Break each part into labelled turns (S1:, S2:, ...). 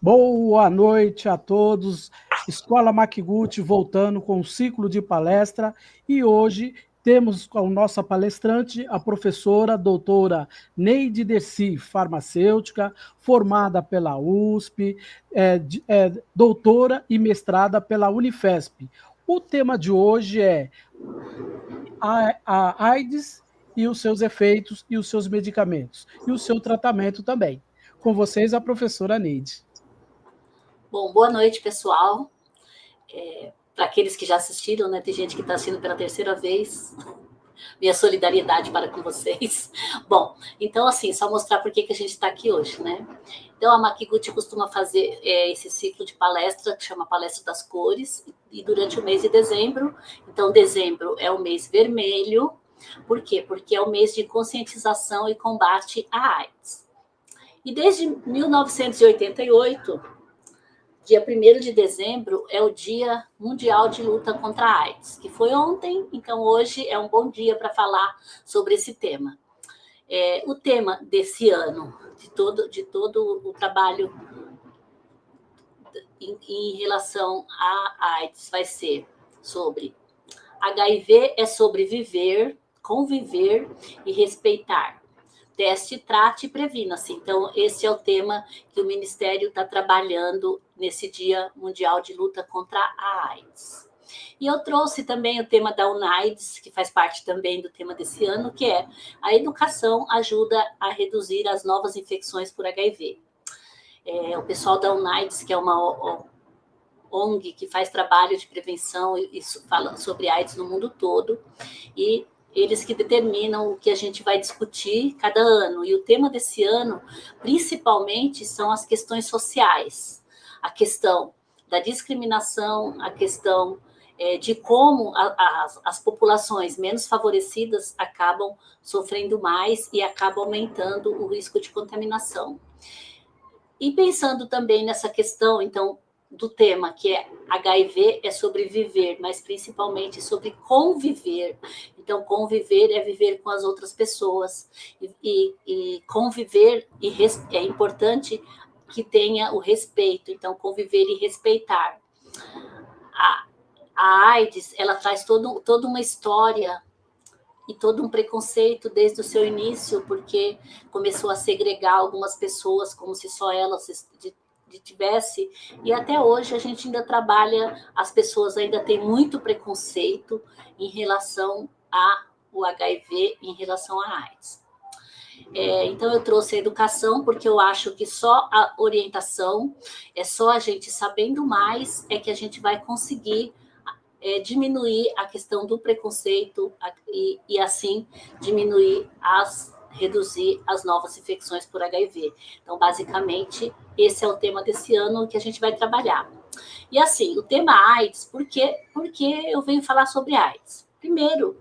S1: Boa noite a todos. Escola Makiguchi voltando com um ciclo de palestra e hoje temos com a nossa palestrante a professora doutora Neide Dercy, farmacêutica, formada pela USP, doutora e mestrada pela Unifesp. O tema de hoje é a AIDS e os seus efeitos e os seus medicamentos e o seu tratamento também. Com vocês, a professora Neide.
S2: Bom, boa noite, pessoal. Para aqueles que já assistiram, né? Tem gente que está assistindo pela terceira vez. Minha solidariedade para com vocês. Bom, então, assim, só mostrar por que a gente está aqui hoje, né? Então, a Makiguchi costuma fazer esse ciclo de palestra, que chama Palestra das Cores, e durante o mês de dezembro. Então, dezembro é o mês vermelho. Por quê? Porque é o mês de conscientização e combate à AIDS. E desde 1988... Dia 1º de dezembro é o Dia Mundial de Luta contra a AIDS, que foi ontem, então hoje é um bom dia para falar sobre esse tema. O tema desse ano, de todo o trabalho em relação à AIDS, vai ser sobre HIV é sobre viver, conviver e respeitar. Teste, trate e previna-se. Então, esse é o tema que o Ministério está trabalhando nesse Dia Mundial de Luta contra a AIDS. E eu trouxe também o tema da UNAIDS, que faz parte também do tema desse ano, que é a educação ajuda a reduzir as novas infecções por HIV. O pessoal da UNAIDS, que é uma ONG que faz trabalho de prevenção e fala sobre AIDS no mundo todo, e eles que determinam o que a gente vai discutir cada ano. E o tema desse ano, principalmente, são as questões sociais. A questão da discriminação, a questão de como as populações menos favorecidas acabam sofrendo mais e acabam aumentando o risco de contaminação. E pensando também nessa questão, então, do tema, que é HIV é sobre viver, mas principalmente sobre conviver. Então, conviver é viver com as outras pessoas. E conviver é importante que tenha o respeito. Então, conviver e respeitar. A AIDS, ela traz toda uma história e todo um preconceito desde o seu início, porque começou a segregar algumas pessoas como se só elas tivesse, e até hoje a gente ainda trabalha, as pessoas ainda têm muito preconceito em relação ao HIV, em relação à AIDS. Então eu trouxe a educação, porque eu acho que só a orientação, só a gente sabendo mais, é que a gente vai conseguir diminuir a questão do preconceito e assim reduzir as novas infecções por HIV. Então, basicamente, esse é o tema desse ano que a gente vai trabalhar. E assim, o tema AIDS, por que eu venho falar sobre AIDS? Primeiro,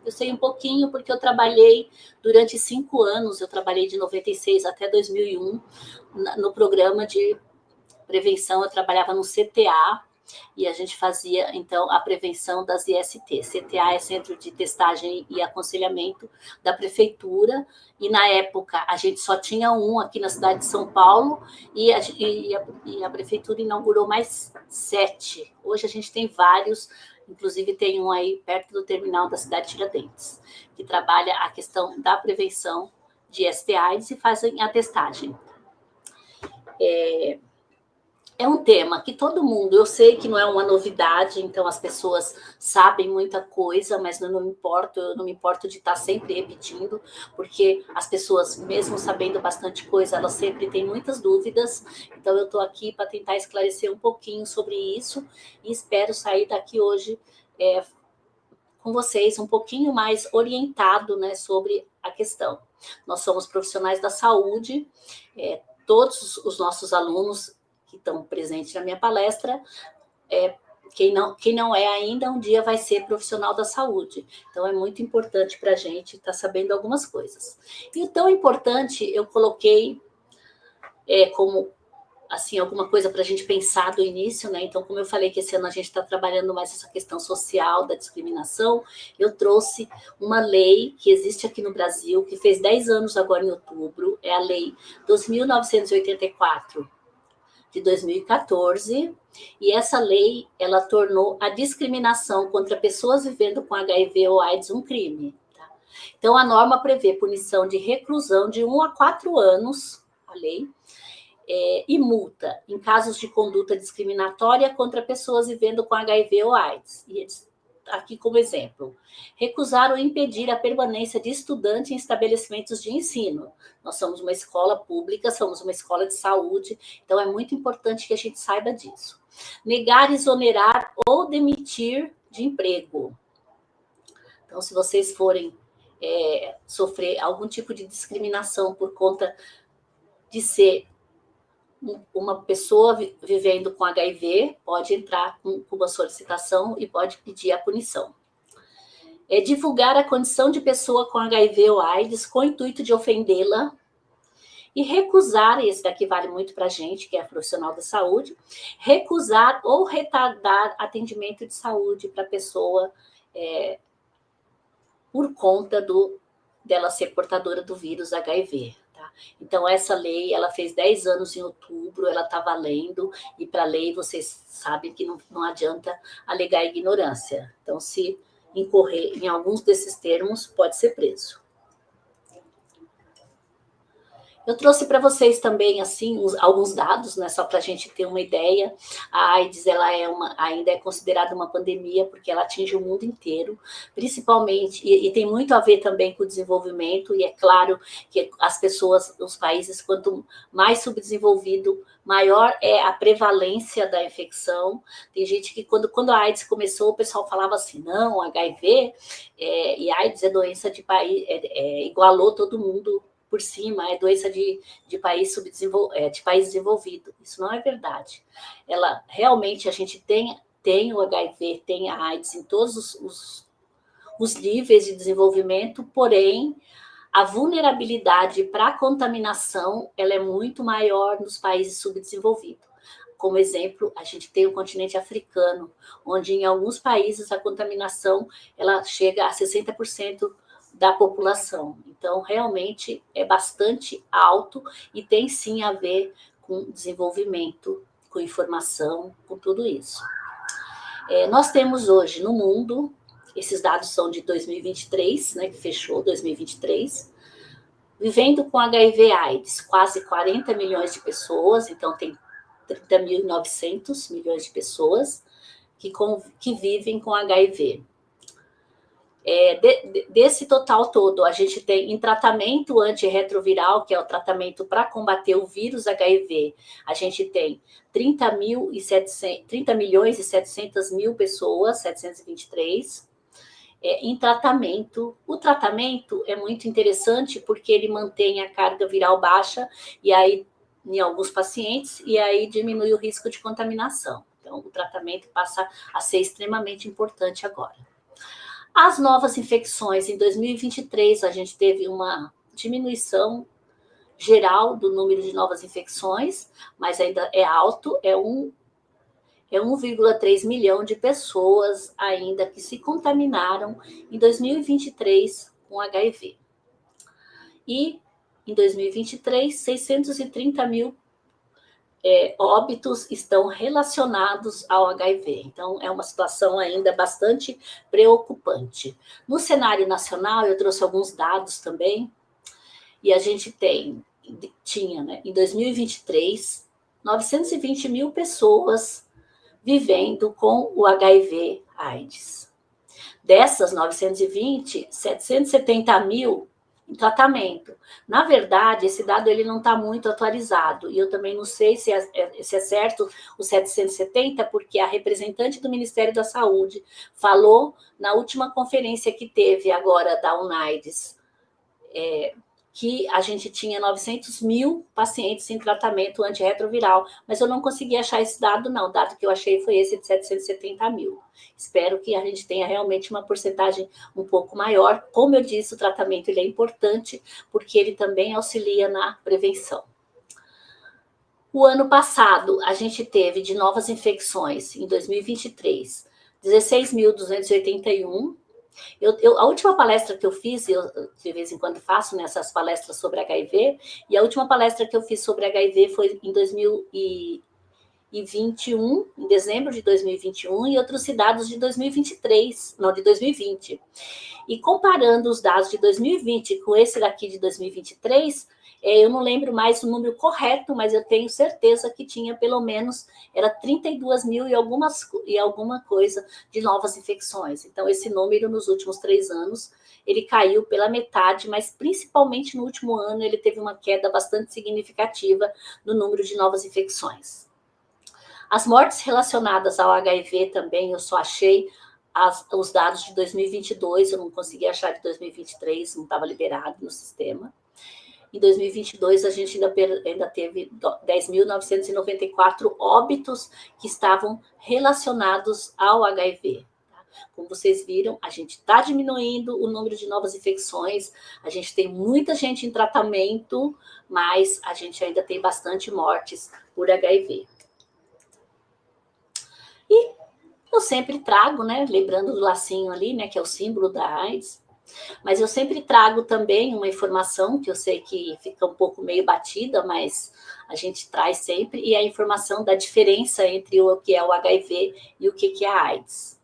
S2: eu sei um pouquinho porque eu trabalhei durante 5 anos, eu trabalhei de 96 até 2001 no programa de prevenção, eu trabalhava no CTA, e a gente fazia, então, a prevenção das IST. CTA é Centro de Testagem e Aconselhamento da Prefeitura, e na época a gente só tinha um aqui na cidade de São Paulo, e a Prefeitura inaugurou mais 7. Hoje a gente tem vários, inclusive tem um aí perto do terminal da cidade de Tiradentes, que trabalha a questão da prevenção de STIs e fazem a testagem. É um tema que todo mundo, eu sei que não é uma novidade, então as pessoas sabem muita coisa, mas eu não me importo de estar sempre repetindo, porque as pessoas, mesmo sabendo bastante coisa, elas sempre têm muitas dúvidas, então eu estou aqui para tentar esclarecer um pouquinho sobre isso, e espero sair daqui hoje com vocês um pouquinho mais orientado, né, sobre a questão. Nós somos profissionais da saúde, todos os nossos alunos que estão presentes na minha palestra, quem não é ainda, um dia vai ser profissional da saúde. Então, é muito importante para a gente estar sabendo algumas coisas. E o tão importante, eu coloquei como, assim, alguma coisa para a gente pensar do início, né? Então, como eu falei que esse ano a gente está trabalhando mais essa questão social da discriminação, eu trouxe uma lei que existe aqui no Brasil, que fez 10 anos agora em outubro, é a Lei 2.984, de 2014, e essa lei, ela tornou a discriminação contra pessoas vivendo com HIV ou AIDS um crime. Tá? Então, a norma prevê punição de reclusão de 1 a 4 anos, a lei, e multa em casos de conduta discriminatória contra pessoas vivendo com HIV ou AIDS. E aqui como exemplo, recusar ou impedir a permanência de estudante em estabelecimentos de ensino. Nós somos uma escola pública, somos uma escola de saúde, então é muito importante que a gente saiba disso. Negar, exonerar ou demitir de emprego. Então, se vocês forem sofrer algum tipo de discriminação por conta de ser uma pessoa vivendo com HIV, pode entrar com uma solicitação e pode pedir a punição. Divulgar a condição de pessoa com HIV ou AIDS com o intuito de ofendê-la e recusar, esse daqui vale muito para a gente, que é profissional da saúde, recusar ou retardar atendimento de saúde para a pessoa por conta dela ser portadora do vírus HIV. Então, essa lei, ela fez 10 anos em outubro, ela está valendo, e para a lei, vocês sabem que não adianta alegar ignorância. Então, se incorrer em alguns desses termos, pode ser preso. Eu trouxe para vocês também, assim, alguns dados, né, só para a gente ter uma ideia. A AIDS, ela ainda é considerada uma pandemia, porque ela atinge o mundo inteiro, principalmente, e tem muito a ver também com o desenvolvimento, e é claro que as pessoas, os países, quanto mais subdesenvolvido, maior é a prevalência da infecção. Tem gente que, quando a AIDS começou, o pessoal falava assim, não, HIV e AIDS é doença de país, igualou todo mundo por cima, é doença de país de país desenvolvido. Isso não é verdade. Ela realmente, a gente tem o HIV, tem a AIDS em todos os níveis de desenvolvimento, porém a vulnerabilidade para a contaminação ela é muito maior nos países subdesenvolvidos. Como exemplo, a gente tem o continente africano, onde em alguns países a contaminação ela chega a 60% da população. Então, realmente, é bastante alto e tem, sim, a ver com desenvolvimento, com informação, com tudo isso. Nós temos hoje no mundo, esses dados são de 2023, né, que fechou 2023, vivendo com HIV/AIDS, quase 40 milhões de pessoas, então tem 30.900 milhões de pessoas que vivem com HIV. Desse total todo, a gente tem em tratamento antirretroviral, que é o tratamento para combater o vírus HIV, a gente tem 30 milhões e 700 mil pessoas, 723, em tratamento. O tratamento é muito interessante porque ele mantém a carga viral baixa, e aí, em alguns pacientes, e aí diminui o risco de contaminação. Então, o tratamento passa a ser extremamente importante agora. As novas infecções, em 2023, a gente teve uma diminuição geral do número de novas infecções, mas ainda é alto, é 1,3 milhão de pessoas ainda que se contaminaram em 2023 com HIV. E, em 2023, 630 mil óbitos estão relacionados ao HIV. Então, é uma situação ainda bastante preocupante. No cenário nacional, eu trouxe alguns dados também, e a gente tinha, né, em 2023, 920 mil pessoas vivendo com o HIV/AIDS. Dessas 920, 770 mil em tratamento. Na verdade, esse dado ele não está muito atualizado, e eu também não sei se é certo os 770, porque a representante do Ministério da Saúde falou na última conferência que teve agora da UNAIDS, que a gente tinha 900 mil pacientes em tratamento antirretroviral, mas eu não consegui achar esse dado, não. O dado que eu achei foi esse de 770 mil. Espero que a gente tenha realmente uma porcentagem um pouco maior. Como eu disse, o tratamento ele é importante, porque ele também auxilia na prevenção. O ano passado, a gente teve de novas infecções, em 2023, 16.281, a última palestra que eu fiz, eu de vez em quando faço nessas palestras sobre HIV, e a última palestra que eu fiz sobre HIV foi em 2021, em dezembro de 2021, e outros dados de 2023, não, de 2020. E comparando os dados de 2020 com esse daqui de 2023, eu não lembro mais o número correto, mas eu tenho certeza que tinha pelo menos, era 32 mil e alguma coisa de novas infecções. Então, esse número nos últimos 3 anos, ele caiu pela metade, mas principalmente no último ano ele teve uma queda bastante significativa no número de novas infecções. As mortes relacionadas ao HIV também, eu só achei os dados de 2022, eu não consegui achar de 2023, não estava liberado no sistema. Em 2022, a gente ainda teve 10.994 óbitos que estavam relacionados ao HIV. Como vocês viram, a gente está diminuindo o número de novas infecções, a gente tem muita gente em tratamento, mas a gente ainda tem bastante mortes por HIV. E eu sempre trago, né, lembrando do lacinho ali, né, que é o símbolo da AIDS, mas eu sempre trago também uma informação que eu sei que fica um pouco meio batida, mas a gente traz sempre, e a informação da diferença entre o que é o HIV e o que é a AIDS.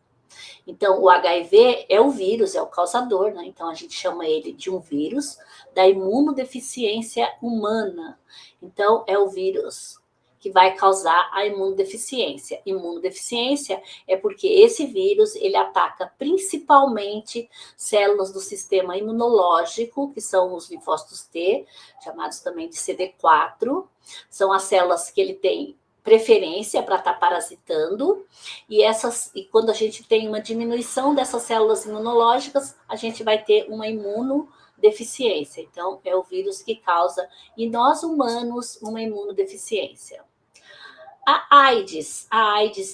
S2: Então, o HIV é o vírus, é o causador, né? Então, a gente chama ele de um vírus da imunodeficiência humana. Então, é o vírus que vai causar a imunodeficiência. Imunodeficiência é porque esse vírus, ele ataca principalmente células do sistema imunológico, que são os linfócitos T, chamados também de CD4, são as células que ele tem preferência para estar parasitando, e quando a gente tem uma diminuição dessas células imunológicas, a gente vai ter uma imunodeficiência. Então, é o vírus que causa, em nós humanos, uma imunodeficiência. A AIDS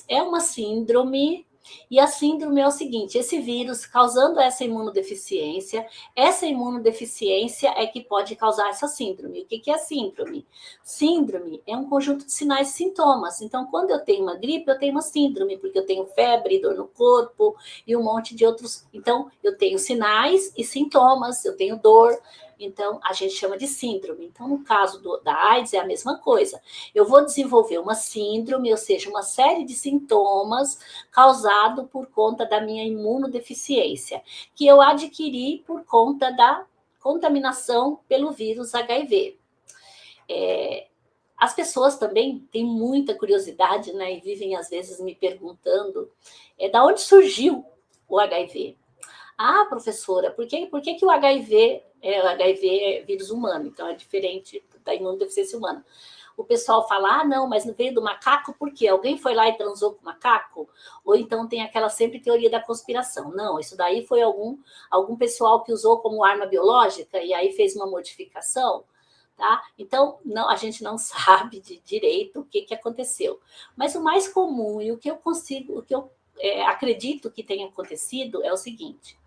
S2: é uma síndrome, e a síndrome é o seguinte, esse vírus causando essa imunodeficiência é que pode causar essa síndrome. O que é síndrome? Síndrome é um conjunto de sinais e sintomas. Então, quando eu tenho uma gripe, eu tenho uma síndrome, porque eu tenho febre, dor no corpo e um monte de outros. Então, eu tenho sinais e sintomas, eu tenho dor. Então, a gente chama de síndrome. Então, no caso da AIDS, é a mesma coisa. Eu vou desenvolver uma síndrome, ou seja, uma série de sintomas causado por conta da minha imunodeficiência, que eu adquiri por conta da contaminação pelo vírus HIV. As pessoas também têm muita curiosidade, né, e vivem às vezes me perguntando da onde surgiu o HIV. Ah, professora, por que o HIV é vírus humano? Então, é diferente da imunodeficiência humana. O pessoal fala, não, mas não veio do macaco, por quê? Alguém foi lá e transou com o macaco? Ou então tem aquela sempre teoria da conspiração. Não, isso daí foi algum pessoal que usou como arma biológica e aí fez uma modificação, tá? Então, a gente não sabe de direito o que aconteceu. Mas o mais comum e o que eu acredito que tenha acontecido é o seguinte: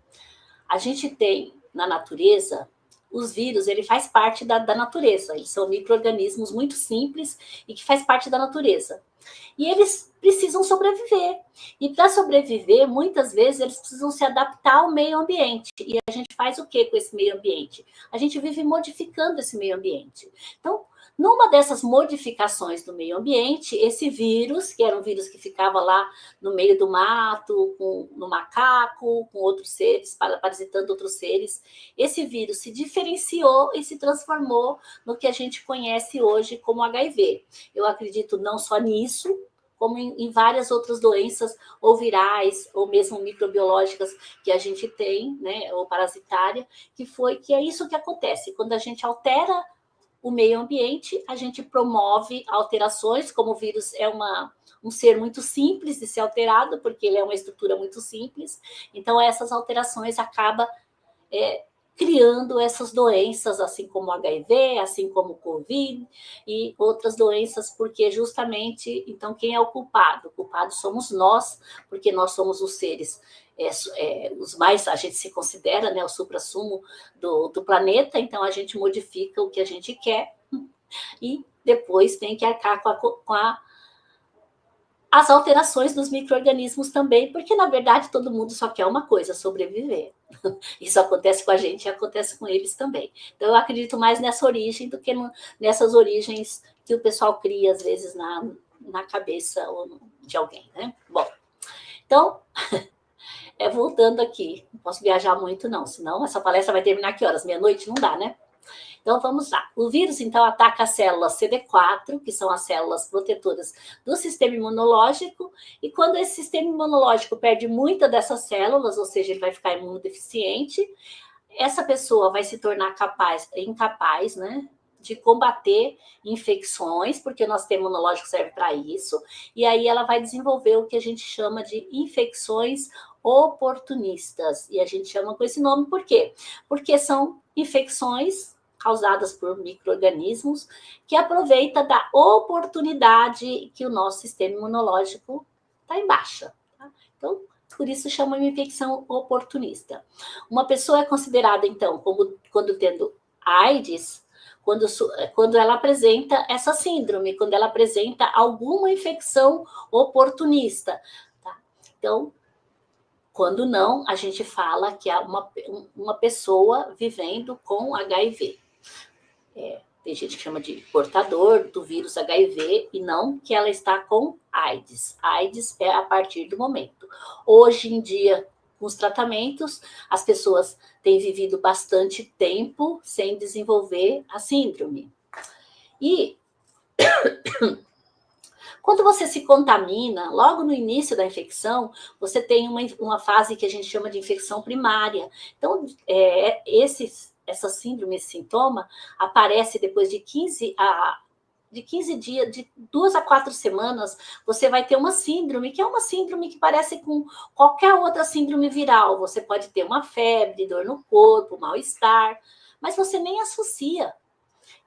S2: a gente tem na natureza, os vírus, ele faz parte da natureza, eles são micro-organismos muito simples e que faz parte da natureza. E eles precisam sobreviver. E para sobreviver, muitas vezes, eles precisam se adaptar ao meio ambiente. E a gente faz o que com esse meio ambiente? A gente vive modificando esse meio ambiente. Então, numa dessas modificações do meio ambiente, esse vírus, que era um vírus que ficava lá no meio do mato, no macaco, com outros seres, parasitando outros seres, esse vírus se diferenciou e se transformou no que a gente conhece hoje como HIV. Eu acredito não só nisso, como em várias outras doenças, ou virais, ou mesmo microbiológicas que a gente tem, né, ou parasitária, que é isso que acontece. Quando a gente altera o meio ambiente, a gente promove alterações, como o vírus é um ser muito simples de ser alterado, porque ele é uma estrutura muito simples, então essas alterações acabam criando essas doenças, assim como o HIV, assim como o Covid e outras doenças, porque justamente, então, quem é o culpado? O culpado somos nós, porque nós somos os seres os mais, a gente se considera, né, o suprassumo do planeta, então a gente modifica o que a gente quer e depois tem que arcar com as alterações dos micro-organismos também, porque na verdade todo mundo só quer uma coisa, sobreviver. Isso acontece com a gente e acontece com eles também. Então eu acredito mais nessa origem do que nessas origens que o pessoal cria às vezes na cabeça de alguém, né? Bom, então, voltando aqui, não posso viajar muito não, senão essa palestra vai terminar que horas? Meia-noite? Não dá, né? Então, vamos lá. O vírus, então, ataca as células CD4, que são as células protetoras do sistema imunológico, e quando esse sistema imunológico perde muitas dessas células, ou seja, ele vai ficar imunodeficiente, essa pessoa vai se tornar incapaz, né, de combater infecções, porque o nosso sistema imunológico serve para isso, e aí ela vai desenvolver o que a gente chama de infecções oportunistas, e a gente chama com esse nome por quê? Porque são infecções causadas por micro-organismos que aproveita da oportunidade que o nosso sistema imunológico está em baixa. Tá? Então, por isso chama de infecção oportunista. Uma pessoa é considerada, então, como quando tendo AIDS, quando ela apresenta essa síndrome, quando ela apresenta alguma infecção oportunista. Tá? Então, quando não, a gente fala que é uma pessoa vivendo com HIV. Tem gente que chama de portador do vírus HIV e não que ela está com AIDS. AIDS é a partir do momento. Hoje em dia, com os tratamentos, as pessoas têm vivido bastante tempo sem desenvolver a síndrome. E quando você se contamina, logo no início da infecção, você tem uma fase que a gente chama de infecção primária. Então, essa síndrome, esse sintoma, aparece depois de 15 dias, de 2 a 4 semanas, você vai ter uma síndrome, que é uma síndrome que parece com qualquer outra síndrome viral. Você pode ter uma febre, dor no corpo, mal-estar, mas você nem associa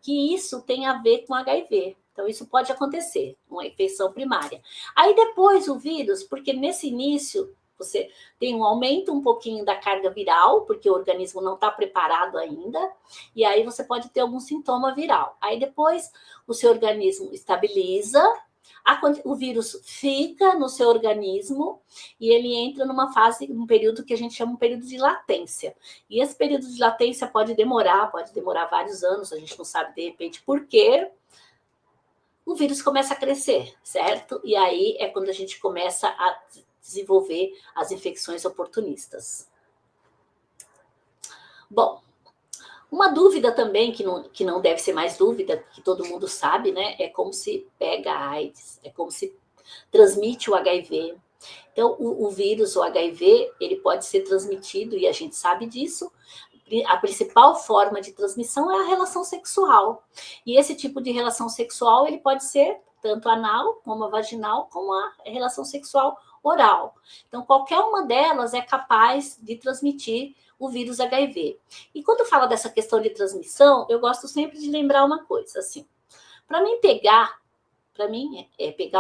S2: que isso tem a ver com HIV. Então, isso pode acontecer, uma infecção primária. Aí, depois, o vírus, porque nesse início, você tem um aumento um pouquinho da carga viral, porque o organismo não está preparado ainda, e aí você pode ter algum sintoma viral. Aí, depois, o seu organismo estabiliza, o vírus fica no seu organismo e ele entra numa fase, um período que a gente chama de período de latência. E esse período de latência pode demorar vários anos, a gente não sabe de repente por quê. O vírus começa a crescer, certo? E aí é quando a gente começa a desenvolver as infecções oportunistas. Bom, uma dúvida também, que não deve ser mais dúvida, que todo mundo sabe, né? É como se pega a AIDS, é como se transmite o HIV. Então, o vírus, o HIV, ele pode ser transmitido, e a gente sabe disso. A principal forma de transmissão é a relação sexual. E esse tipo de relação sexual, ele pode ser tanto anal, como a vaginal, como a relação sexual oral. Então, qualquer uma delas é capaz de transmitir o vírus HIV. E quando fala dessa questão de transmissão, eu gosto sempre de lembrar uma coisa, assim, para mim pegar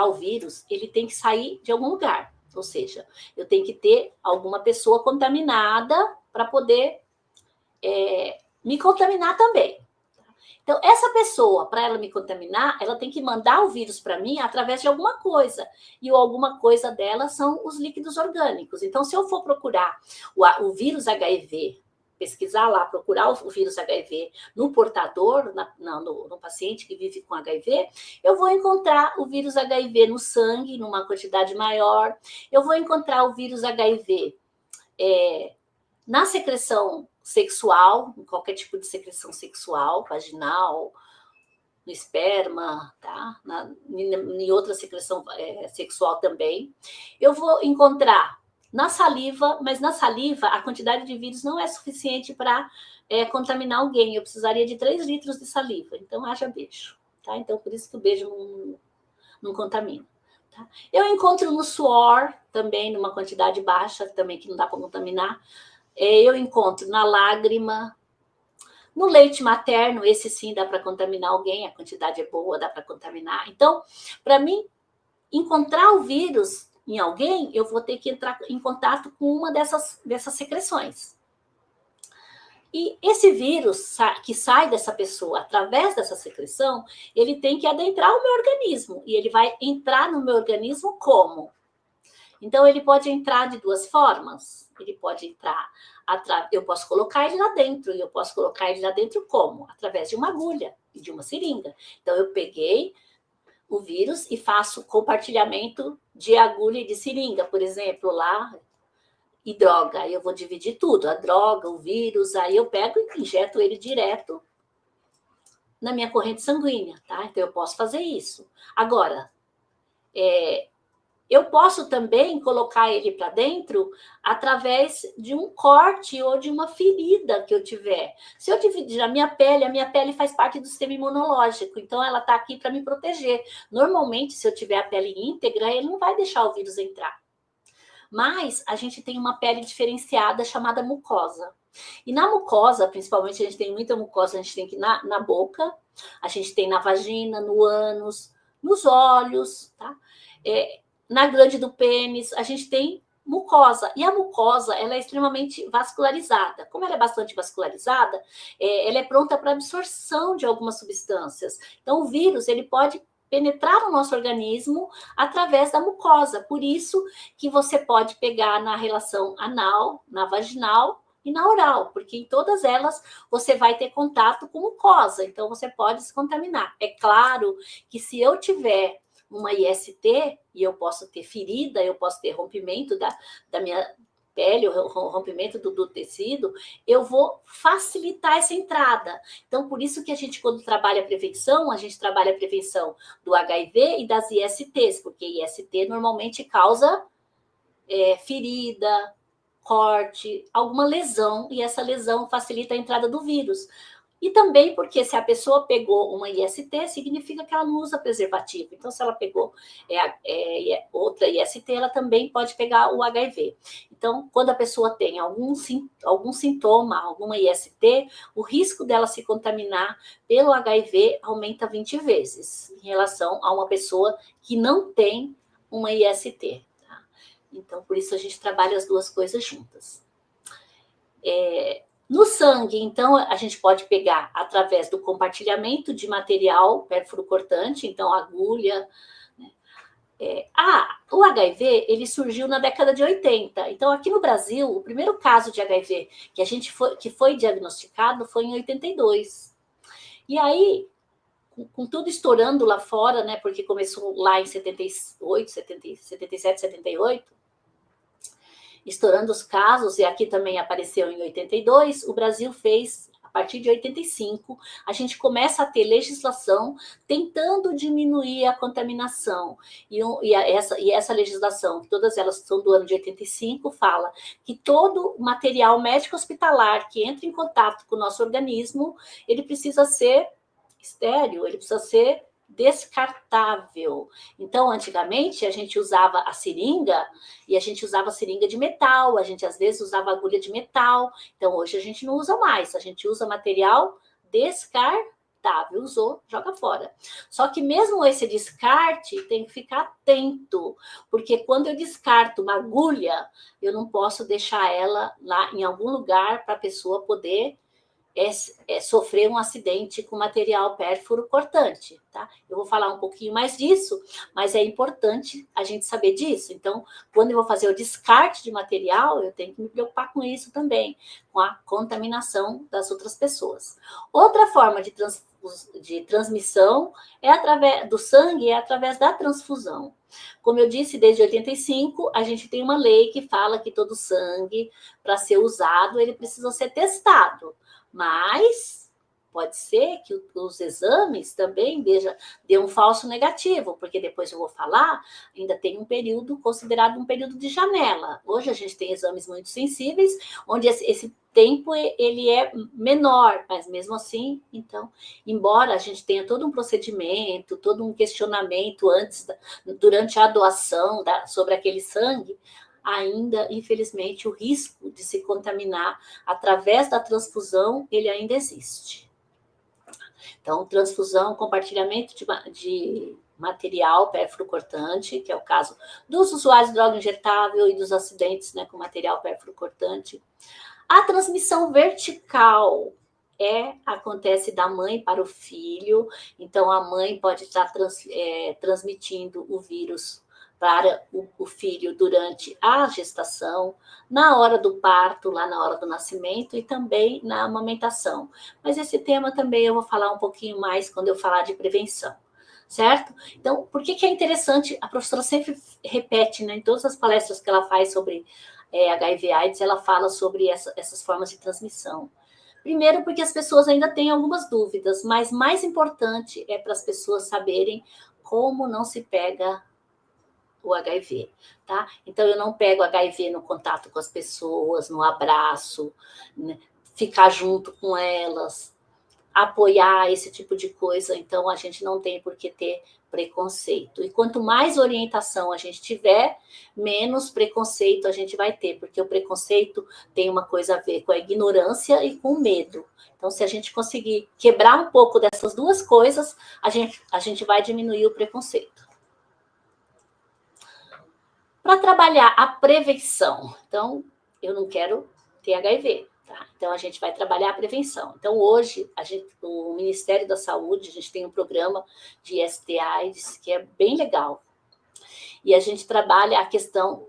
S2: o vírus, ele tem que sair de algum lugar. Ou seja, eu tenho que ter alguma pessoa contaminada para poder me contaminar também. Então, essa pessoa, para ela me contaminar, ela tem que mandar o vírus para mim através de alguma coisa. E alguma coisa dela são os líquidos orgânicos. Então, se eu for procurar o vírus HIV, pesquisar lá, procurar o vírus HIV no portador, no paciente que vive com HIV, eu vou encontrar o vírus HIV no sangue, numa quantidade maior. Eu vou encontrar o vírus HIV na secreção sexual, em qualquer tipo de secreção sexual, vaginal, no esperma, tá? Em outra secreção sexual também. Eu vou encontrar na saliva, mas na saliva a quantidade de vírus não é suficiente para contaminar alguém. Eu precisaria de 3 litros de saliva, então haja beijo, tá? Então, por isso que o beijo não contamina. Tá? Eu encontro no suor também, numa quantidade baixa, também que não dá para contaminar. Eu encontro na lágrima, no leite materno, esse sim dá para contaminar alguém, a quantidade é boa, dá para contaminar. Então, para mim, encontrar o vírus em alguém, eu vou ter que entrar em contato com uma dessas secreções. E esse vírus que sai dessa pessoa através dessa secreção, ele tem que adentrar o meu organismo. E ele vai entrar no meu organismo como? Então, ele pode entrar de 2 formas. Ele pode entrar, eu posso colocar ele lá dentro, e eu posso colocar ele lá dentro como? Através de uma agulha e de uma seringa. Então, eu peguei o vírus e faço compartilhamento de agulha e de seringa, por exemplo, lá, e droga. Aí eu vou dividir tudo, a droga, o vírus, aí eu pego e injeto ele direto na minha corrente sanguínea, tá? Então eu posso fazer isso. Agora, eu posso também colocar ele para dentro através de um corte ou de uma ferida que eu tiver. Se eu dividir a minha pele faz parte do sistema imunológico, então ela está aqui para me proteger. Normalmente, se eu tiver a pele íntegra, ele não vai deixar o vírus entrar. Mas a gente tem uma pele diferenciada chamada mucosa. E na mucosa, principalmente, a gente tem muita mucosa, a gente tem que na boca, a gente tem na vagina, no ânus, nos olhos, tá? Na glande do pênis, a gente tem mucosa. E a mucosa, ela é extremamente vascularizada. Como ela é bastante vascularizada, ela é pronta para absorção de algumas substâncias. Então, o vírus, ele pode penetrar no nosso organismo através da mucosa. Por isso que você pode pegar na relação anal, na vaginal e na oral, porque em todas elas você vai ter contato com mucosa, então você pode se contaminar. É claro que se eu tiver uma IST, e eu posso ter ferida, eu posso ter rompimento da minha pele, o rompimento do tecido, eu vou facilitar essa entrada. Então, por isso que a gente, quando trabalha a prevenção, a gente trabalha a prevenção do HIV e das ISTs, porque IST normalmente causa ferida, corte, alguma lesão, e essa lesão facilita a entrada do vírus. E também porque se a pessoa pegou uma IST, significa que ela não usa preservativo. Então, se ela pegou outra IST, ela também pode pegar o HIV. Então, quando a pessoa tem algum sintoma, alguma IST, o risco dela se contaminar pelo HIV aumenta 20 vezes em relação a uma pessoa que não tem uma IST. Tá? Então, por isso a gente trabalha as duas coisas juntas. No sangue, então, a gente pode pegar através do compartilhamento de material perfuro-cortante, então agulha. O HIV, ele surgiu na década de 80. Então, aqui no Brasil, o primeiro caso de HIV que foi diagnosticado foi em 82. E aí, com tudo estourando lá fora, né, porque começou lá em 78, 77, 78, estourando os casos, e aqui também apareceu em 82, o Brasil fez, a partir de 85, a gente começa a ter legislação tentando diminuir a contaminação. E essa legislação, todas elas são do ano de 85, fala que todo material médico hospitalar que entra em contato com o nosso organismo, ele precisa ser estéril, ele precisa ser descartável. Então, antigamente, a gente usava a seringa, e a gente usava seringa de metal, a gente às vezes usava agulha de metal. Então, hoje a gente não usa mais, a gente usa material descartável. Usou, joga fora. Só que mesmo esse descarte tem que ficar atento, porque quando eu descarto uma agulha, eu não posso deixar ela lá em algum lugar para a pessoa poder sofrer um acidente com material pérfuro cortante, tá? Eu vou falar um pouquinho mais disso, mas é importante a gente saber disso. Então, quando eu vou fazer o descarte de material, eu tenho que me preocupar com isso também, com a contaminação das outras pessoas. Outra forma de transmissão do sangue é através da transfusão. Como eu disse, desde 85, a gente tem uma lei que fala que todo sangue, para ser usado, ele precisa ser testado. Mas pode ser que os exames também dê um falso negativo, porque depois eu vou falar, ainda tem um período considerado um período de janela. Hoje a gente tem exames muito sensíveis, onde esse tempo ele é menor, mas mesmo assim, então, embora a gente tenha todo um procedimento, todo um questionamento durante a doação sobre aquele sangue, ainda, infelizmente, o risco de se contaminar através da transfusão, ele ainda existe. Então, transfusão, compartilhamento de material pérfuro-cortante, que é o caso dos usuários de droga injetável e dos acidentes, né, com material pérfuro-cortante. A transmissão vertical acontece da mãe para o filho, então a mãe pode estar transmitindo o vírus para o filho durante a gestação, na hora do parto, lá na hora do nascimento e também na amamentação. Mas esse tema também eu vou falar um pouquinho mais quando eu falar de prevenção. certo? Então, por que é interessante? A professora sempre repete, né, em todas as palestras que ela faz sobre HIV/AIDS, ela fala sobre essas formas de transmissão. Primeiro, porque as pessoas ainda têm algumas dúvidas, mas mais importante é para as pessoas saberem como não se pega o HIV, tá? Então, eu não pego HIV no contato com as pessoas, no abraço, né? Ficar junto com elas, apoiar esse tipo de coisa. Então, a gente não tem por que ter preconceito. E quanto mais orientação a gente tiver, menos preconceito a gente vai ter, porque o preconceito tem uma coisa a ver com a ignorância e com o medo. Então, se a gente conseguir quebrar um pouco dessas duas coisas, a gente vai diminuir o preconceito. Para trabalhar a prevenção, então, eu não quero ter HIV, tá? Então, a gente vai trabalhar a prevenção. Então, hoje, o Ministério da Saúde, a gente tem um programa de STIs que é bem legal. E a gente trabalha a questão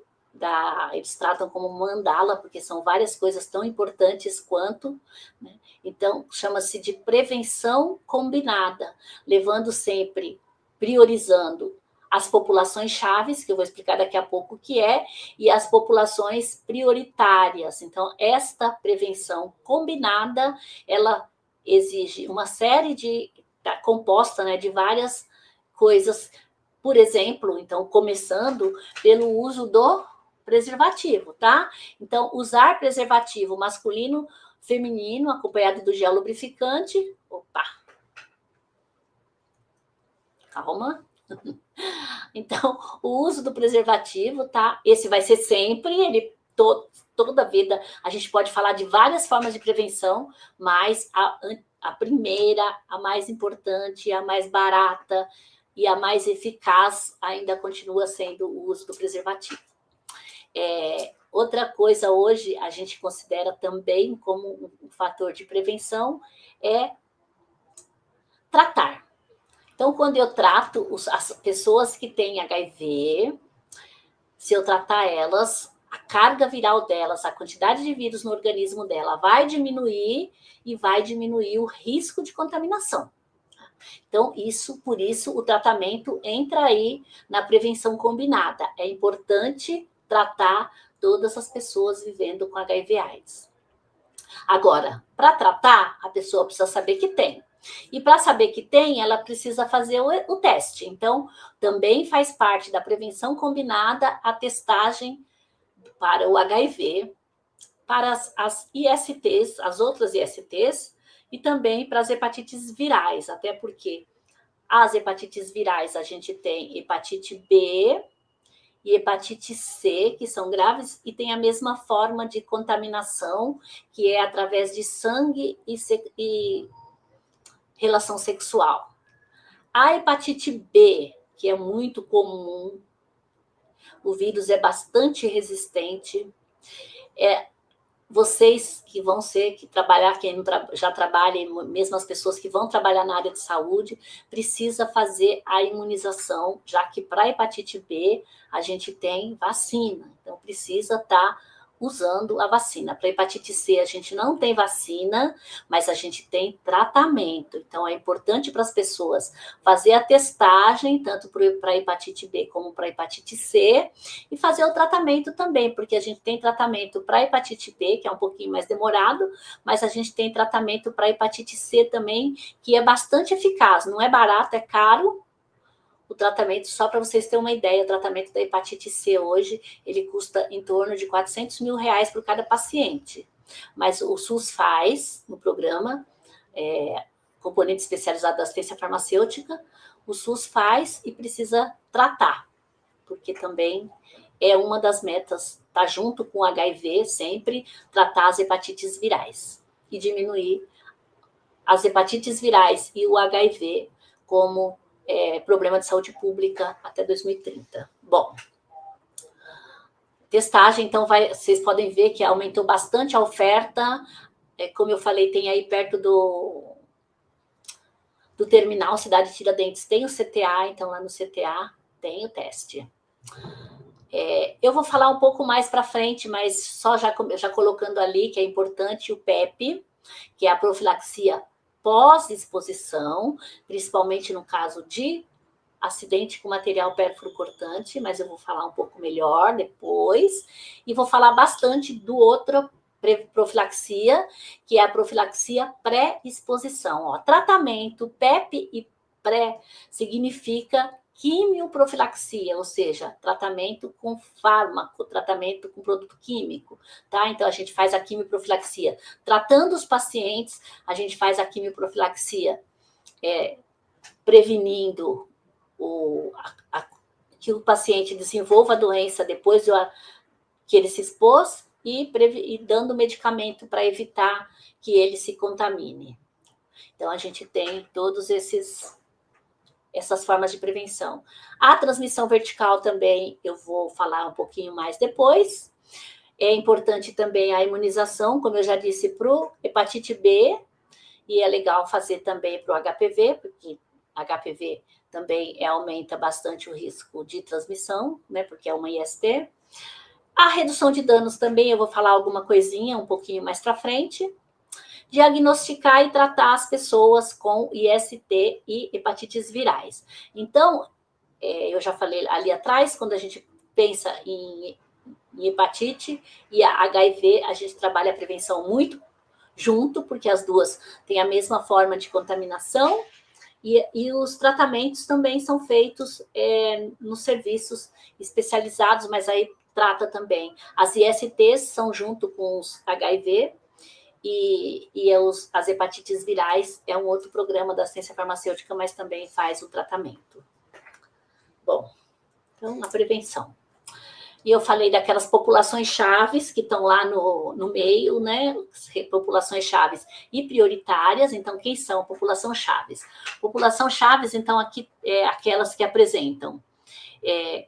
S2: eles tratam como mandala, porque são várias coisas tão importantes quanto, né? Então, chama-se de prevenção combinada, levando sempre, priorizando as populações chaves, que eu vou explicar daqui a pouco o que é, e as populações prioritárias. Então, esta prevenção combinada, ela exige uma série composta, né, de várias coisas. Por exemplo, então, começando pelo uso do preservativo, tá? Então, usar preservativo masculino, feminino, acompanhado do gel lubrificante. Opa! Calma. Então, o uso do preservativo, tá? Esse vai ser sempre, toda a vida, a gente pode falar de várias formas de prevenção, mas a primeira, a mais importante, a mais barata e a mais eficaz ainda continua sendo o uso do preservativo. Outra coisa hoje a gente considera também como um fator de prevenção é tratar. Então, quando eu trato as pessoas que têm HIV, se eu tratar elas, a carga viral delas, a quantidade de vírus no organismo dela vai diminuir e vai diminuir o risco de contaminação. Então, por isso, o tratamento entra aí na prevenção combinada. É importante tratar todas as pessoas vivendo com HIV/AIDS. Agora, para tratar, a pessoa precisa saber que tem. E para saber que tem, ela precisa fazer o teste. Então, também faz parte da prevenção combinada a testagem para o HIV, para as ISTs, as outras ISTs, e também para as hepatites virais, até porque as hepatites virais a gente tem hepatite B e hepatite C, que são graves e têm a mesma forma de contaminação, que é através de sangue e relação sexual. A hepatite B, que é muito comum, o vírus é bastante resistente. Vocês que vão que trabalhar, quem não já trabalha, mesmo as pessoas que vão trabalhar na área de saúde, precisa fazer a imunização, já que para hepatite B a gente tem vacina, então precisa estar usando a vacina. Para hepatite C a gente não tem vacina, mas a gente tem tratamento. Então é importante para as pessoas fazer a testagem, tanto para hepatite B como para hepatite C, e fazer o tratamento também, porque a gente tem tratamento para hepatite B, que é um pouquinho mais demorado, mas a gente tem tratamento para hepatite C também, que é bastante eficaz. Não é barato, é caro. O tratamento, só para vocês terem uma ideia, o tratamento da hepatite C hoje, ele custa em torno de R$400 mil por cada paciente. Mas o SUS faz, no programa, componente especializado da assistência farmacêutica, o SUS faz e precisa tratar, porque também é uma das metas, tá junto com o HIV, sempre tratar as hepatites virais e diminuir as hepatites virais e o HIV como problema de saúde pública até 2030. Bom, testagem, então, vocês podem ver que aumentou bastante a oferta. Como eu falei, tem aí perto do terminal Cidade Tiradentes, tem o CTA, então lá no CTA tem o teste. Eu vou falar um pouco mais para frente, mas só já colocando ali que é importante o PEP, que é a profilaxia pós-exposição, principalmente no caso de acidente com material perfluorocortante, mas eu vou falar um pouco melhor depois, e vou falar bastante do outro profilaxia, que é a profilaxia pré-exposição. Ó, tratamento PEP e pré significa quimioprofilaxia, ou seja, tratamento com fármaco, tratamento com produto químico, tá? Então, a gente faz a quimioprofilaxia. Tratando os pacientes, a gente faz a quimioprofilaxia prevenindo que o paciente desenvolva a doença depois que ele se expôs e dando medicamento para evitar que ele se contamine. Então, a gente tem todos essas formas de prevenção. A transmissão vertical também eu vou falar um pouquinho mais depois. É importante também a imunização, como eu já disse, para o hepatite B, e é legal fazer também para o HPV, porque HPV também aumenta bastante o risco de transmissão, né, porque é uma IST. A redução de danos também, eu vou falar alguma coisinha um pouquinho mais para frente. Diagnosticar e tratar as pessoas com IST e hepatites virais. Então, eu já falei ali atrás, quando a gente pensa em hepatite e a HIV, a gente trabalha a prevenção muito junto, porque as duas têm a mesma forma de contaminação, e os tratamentos também são feitos nos serviços especializados, mas aí trata também. As ISTs são junto com os HIV, e as hepatites virais é um outro programa da ciência farmacêutica, mas também faz o tratamento. Bom, então, a prevenção. E eu falei daquelas populações chaves que estão lá no meio, né? Populações chaves e prioritárias. Então, quem são? População chaves. População chaves, então, aqui é aquelas que apresentam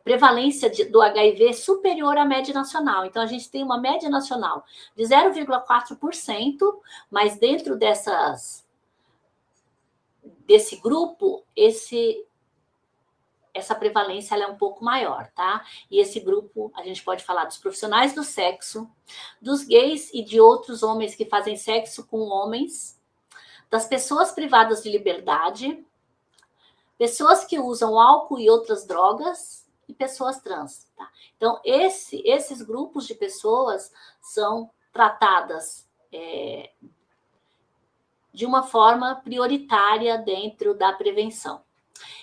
S2: prevalência do HIV superior à média nacional. Então, a gente tem uma média nacional de 0,4%, mas dentro desse grupo, essa prevalência ela é um pouco maior, tá? E esse grupo, a gente pode falar dos profissionais do sexo, dos gays e de outros homens que fazem sexo com homens, das pessoas privadas de liberdade, pessoas que usam álcool e outras drogas e pessoas trans, tá? Então, esses grupos de pessoas são tratadas de uma forma prioritária dentro da prevenção.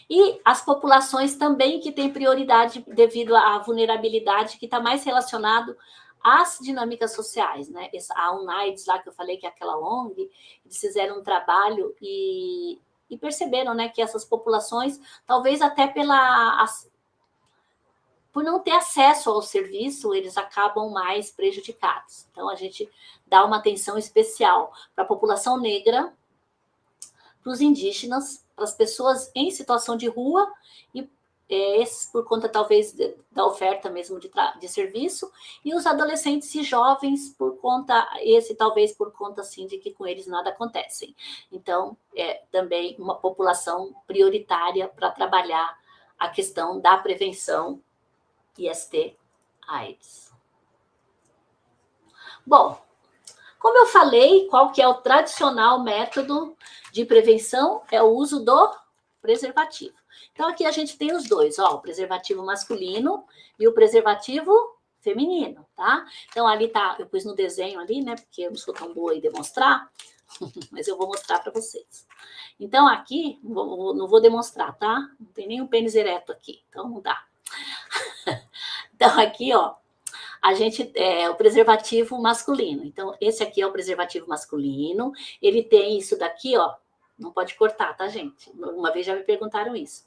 S2: E as populações também que têm prioridade devido à vulnerabilidade, que está mais relacionado às dinâmicas sociais, né? A UNAIDS lá, que eu falei que é aquela ONG, eles fizeram um trabalho e perceberam, né, que essas populações, talvez até por não ter acesso ao serviço, eles acabam mais prejudicados. Então, a gente dá uma atenção especial para a população negra, para os indígenas, para as pessoas em situação de rua, e esses por conta, talvez, da oferta mesmo de serviço, e os adolescentes e jovens, talvez por conta, assim, de que com eles nada acontece. Então, é também uma população prioritária para trabalhar a questão da prevenção IST/AIDS. Bom, como eu falei, qual que é o tradicional método de prevenção? É o uso do preservativo. Então, aqui a gente tem os dois, ó, o preservativo masculino e o preservativo feminino, tá? Então, ali tá, eu pus no desenho ali, né, porque eu não sou tão boa em demonstrar, mas eu vou mostrar para vocês. Então, aqui, não vou demonstrar, tá? Não tem nenhum pênis ereto aqui, então não dá. Então, aqui, ó, a gente o preservativo masculino. Então, esse aqui é o preservativo masculino. Ele tem isso daqui, ó. Não pode cortar, tá, gente? Uma vez já me perguntaram isso.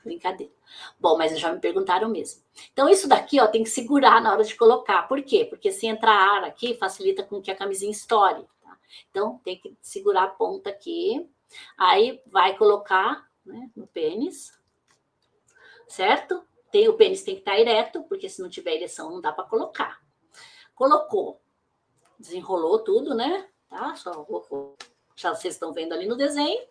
S2: Brincadeira. Bom, mas já me perguntaram mesmo. Então, isso daqui, ó, tem que segurar na hora de colocar. Por quê? Porque se entrar ar aqui, facilita com que a camisinha estoure. Tá? Então, tem que segurar a ponta aqui. Aí, vai colocar, né, no pênis. Certo? O pênis tem que estar ereto, porque se não tiver ereção não dá para colocar. Colocou, desenrolou tudo, né? Tá? Já vocês estão vendo ali no desenho.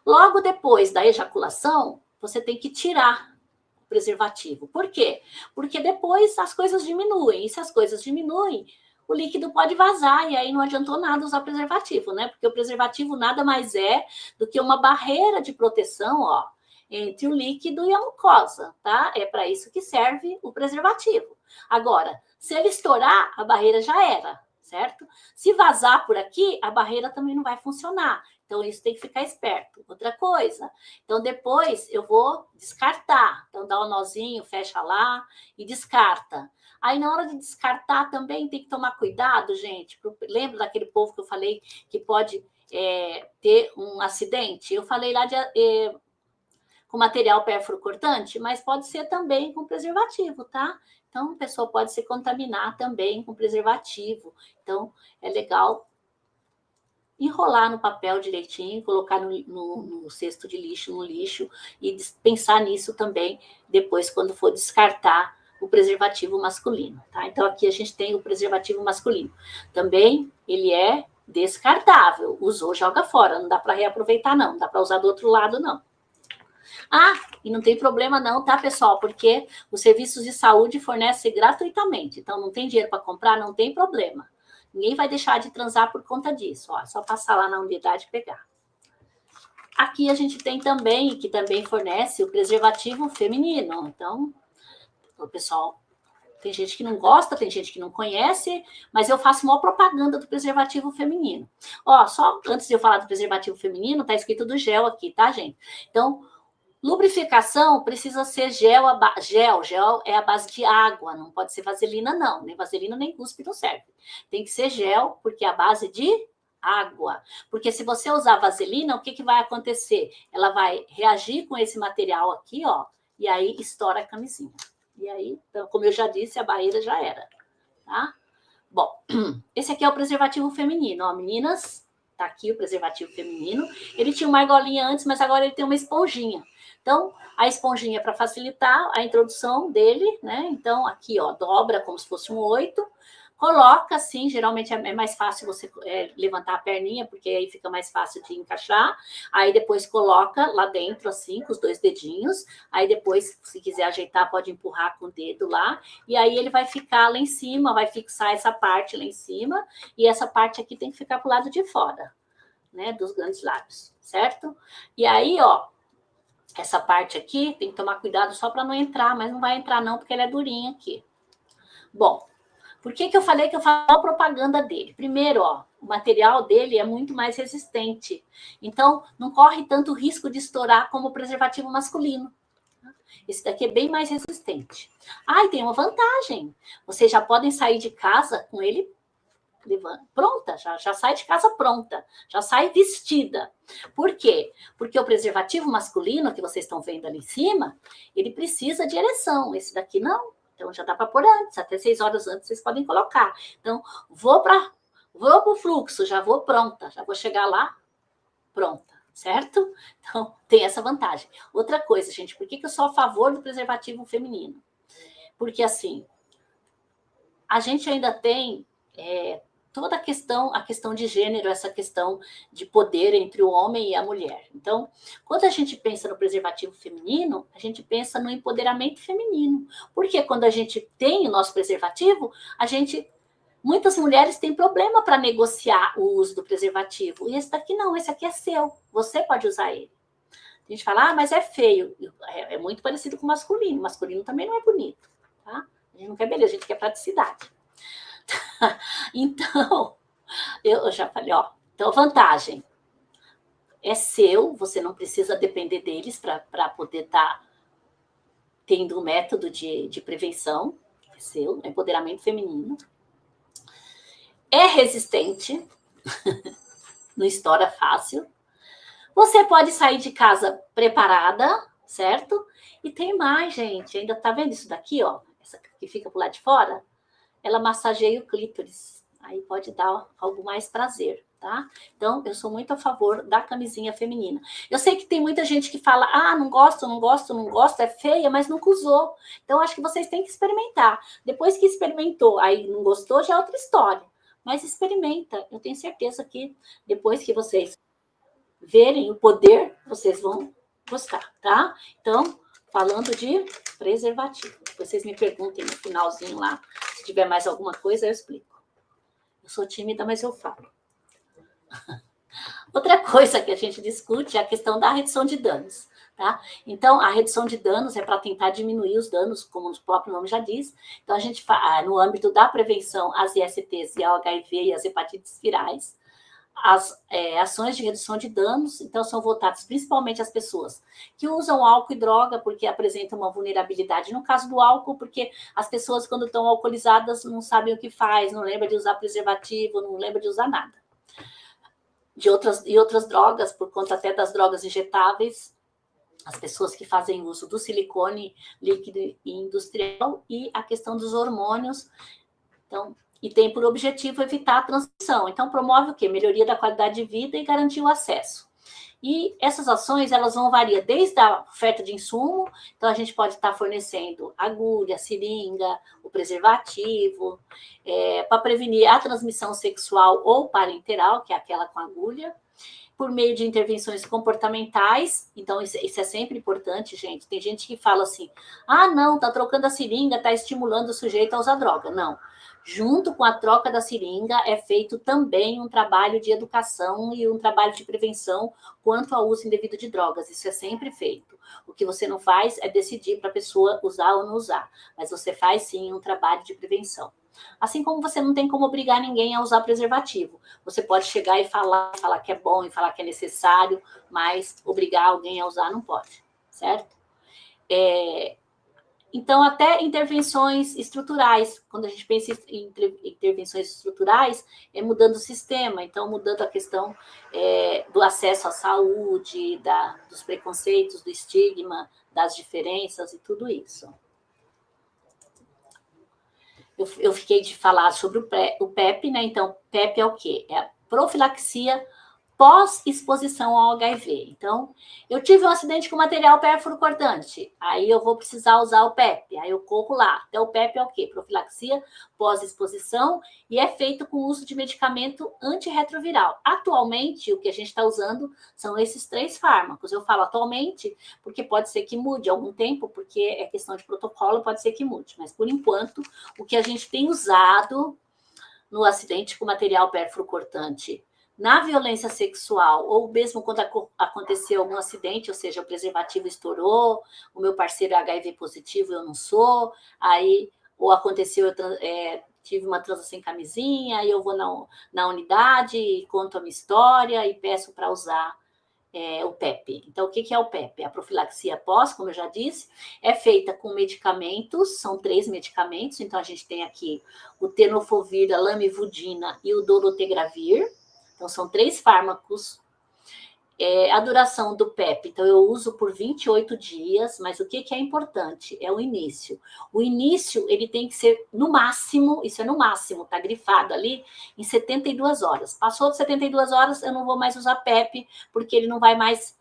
S2: Logo depois da ejaculação, você tem que tirar o preservativo. Por quê? Porque depois as coisas diminuem. E se as coisas diminuem, o líquido pode vazar, e aí não adiantou nada usar preservativo, né? Porque o preservativo nada mais é do que uma barreira de proteção, ó, entre o líquido e a mucosa, tá? É para isso que serve o preservativo. Agora, se ele estourar, a barreira já era, certo? Se vazar por aqui, a barreira também não vai funcionar. Então, isso tem que ficar esperto. Outra coisa, então depois eu vou descartar. Então, dá um nozinho, fecha lá e descarta. Aí, na hora de descartar, também tem que tomar cuidado, gente. Lembra daquele povo que eu falei que pode ter um acidente? Eu falei lá com material pérfuro cortante, mas pode ser também com preservativo, tá? Então, a pessoa pode se contaminar também com preservativo. Então, é legal enrolar no papel direitinho, colocar no cesto de lixo, no lixo, e pensar nisso também depois, quando for descartar o preservativo masculino, tá? Então, aqui a gente tem o preservativo masculino. Também, ele é descartável. Usou, joga fora. Não dá para reaproveitar, não. Não dá para usar do outro lado, não. Ah, e não tem problema não, tá, pessoal? Porque os serviços de saúde fornecem gratuitamente. Então, não tem dinheiro para comprar, não tem problema. Ninguém vai deixar de transar por conta disso. Ó, é só passar lá na unidade e pegar. Aqui a gente tem também, que também fornece o preservativo feminino. Então, o pessoal, tem gente que não gosta, tem gente que não conhece, mas eu faço uma propaganda do preservativo feminino. Ó, só antes de eu falar do preservativo feminino, tá escrito do gel aqui, tá, gente? Então, lubrificação precisa ser gel é a base de água, não pode ser vaselina, não. Nem vaselina, nem cuspe não serve. Tem que ser gel, porque é a base de água. Porque se você usar vaselina, o que vai acontecer? Ela vai reagir com esse material aqui, ó, e aí estoura a camisinha. E aí, então, como eu já disse, a barreira já era, tá? Bom, esse aqui é o preservativo feminino, ó, meninas. Tá aqui o preservativo feminino. Ele tinha uma argolinha antes, mas agora ele tem uma esponjinha. Então, a esponjinha é para facilitar a introdução dele, né? Então, aqui, ó, dobra como se fosse um 8. Coloca assim, geralmente é mais fácil você levantar a perninha, porque aí fica mais fácil de encaixar. Aí depois coloca lá dentro, assim, com os 2 dedinhos. Aí depois, se quiser ajeitar, pode empurrar com o dedo lá. E aí ele vai ficar lá em cima, vai fixar essa parte lá em cima. E essa parte aqui tem que ficar pro lado de fora, né? Dos grandes lábios, certo? E aí, ó, essa parte aqui tem que tomar cuidado só para não entrar, mas não vai entrar não, porque ela é durinha aqui. Bom, por que eu falei que eu faço a propaganda dele? Primeiro, ó, o material dele é muito mais resistente. Então, não corre tanto risco de estourar como o preservativo masculino. Esse daqui é bem mais resistente. Ah, e tem uma vantagem. Vocês já podem sair de casa com ele pronta, já sai de casa pronta, já sai vestida. Por quê? Porque o preservativo masculino, que vocês estão vendo ali em cima, ele precisa de ereção. Esse daqui não. Então, já dá para pôr antes, até 6 horas antes vocês podem colocar. Então, vou para o fluxo, já vou pronta, já vou chegar lá pronta, certo? Então, tem essa vantagem. Outra coisa, gente, por que eu sou a favor do preservativo feminino? Porque, assim, a gente ainda tem toda a questão de gênero, essa questão de poder entre o homem e a mulher. Então, quando a gente pensa no preservativo feminino, a gente pensa no empoderamento feminino. Porque quando a gente tem o nosso preservativo, muitas mulheres têm problema para negociar o uso do preservativo. E esse daqui não, esse aqui é seu. Você pode usar ele. A gente fala, mas é feio. É muito parecido com o masculino. O masculino também não é bonito, tá? A gente não quer beleza, a gente quer praticidade. Então, eu já falei, ó, então vantagem é seu, você não precisa depender deles para poder estar tendo um método de prevenção, é seu, empoderamento feminino. É resistente, não estoura fácil. Você pode sair de casa preparada, certo? E tem mais, gente, ainda tá vendo isso daqui, ó, essa que fica pro lado de fora? Ela massageia o clítoris. Aí pode dar algo mais prazer, tá? Então, eu sou muito a favor da camisinha feminina. Eu sei que tem muita gente que fala, não gosto, é feia, mas nunca usou. Então, acho que vocês têm que experimentar. Depois que experimentou, aí não gostou, já é outra história. Mas experimenta. Eu tenho certeza que depois que vocês verem o poder, vocês vão gostar, tá? Então, falando de preservativo. Depois vocês me perguntem no finalzinho lá. Se tiver mais alguma coisa, eu explico. Eu sou tímida, mas eu falo. Outra coisa que a gente discute é a questão da redução de danos. Tá? Então, a redução de danos é para tentar diminuir os danos, como o próprio nome já diz. Então, a gente no âmbito da prevenção às ISTs e ao HIV e às hepatites virais, as ações de redução de danos, então, são voltadas principalmente às pessoas que usam álcool e droga, porque apresentam uma vulnerabilidade. No caso do álcool, porque as pessoas, quando estão alcoolizadas, não sabem o que faz, não lembram de usar preservativo, não lembram de usar nada. De outras drogas, por conta até das drogas injetáveis, as pessoas que fazem uso do silicone líquido e industrial e a questão dos hormônios. Então, e tem por objetivo evitar a transmissão. Então, promove o quê? Melhoria da qualidade de vida e garantir o acesso. E essas ações, elas vão variar desde a oferta de insumo, então a gente pode estar fornecendo agulha, seringa, o preservativo, para prevenir a transmissão sexual ou parenteral, que é aquela com agulha, por meio de intervenções comportamentais. Então, isso é sempre importante, gente. Tem gente que fala assim, não, tá trocando a seringa, tá estimulando o sujeito a usar droga. Não. Junto com a troca da seringa, é feito também um trabalho de educação e um trabalho de prevenção quanto ao uso indevido de drogas. Isso é sempre feito. O que você não faz é decidir para a pessoa usar ou não usar, mas você faz, sim, um trabalho de prevenção. Assim como você não tem como obrigar ninguém a usar preservativo. Você pode chegar e falar que é bom e falar que é necessário, mas obrigar alguém a usar não pode, certo? Então, até intervenções estruturais, quando a gente pensa em intervenções estruturais, é mudando o sistema, então mudando a questão do acesso à saúde, dos preconceitos, do estigma, das diferenças e tudo isso. Eu fiquei de falar sobre o PEP, né? Então, PEP é o quê? É a profilaxia pós-exposição ao HIV. Então, eu tive um acidente com material pérfuro-cortante, aí eu vou precisar usar o PEP, aí eu corro lá. Então, o PEP é o quê? Profilaxia pós-exposição, e é feito com o uso de medicamento antirretroviral. Atualmente, o que a gente está usando são esses 3 fármacos. Eu falo atualmente, porque pode ser que mude algum tempo, porque é questão de protocolo, pode ser que mude. Mas, por enquanto, o que a gente tem usado no acidente com material pérfuro-cortante, na violência sexual, ou mesmo quando aconteceu algum acidente, ou seja, o preservativo estourou, o meu parceiro é HIV positivo, eu não sou, aí, ou aconteceu, tive uma transa sem camisinha, aí eu vou na unidade e conto a minha história e peço para usar o PEP. Então, o que é o PEP? A profilaxia pós, como eu já disse, é feita com medicamentos, são 3 medicamentos, então a gente tem aqui o tenofovir, a lamivudina e o dolutegravir. Então, são 3 fármacos. A duração do PEP, então eu uso por 28 dias, mas o que é importante? É o início. O início, ele tem que ser no máximo, isso é no máximo, tá grifado ali, em 72 horas. Passou de 72 horas, eu não vou mais usar PEP, porque ele não vai mais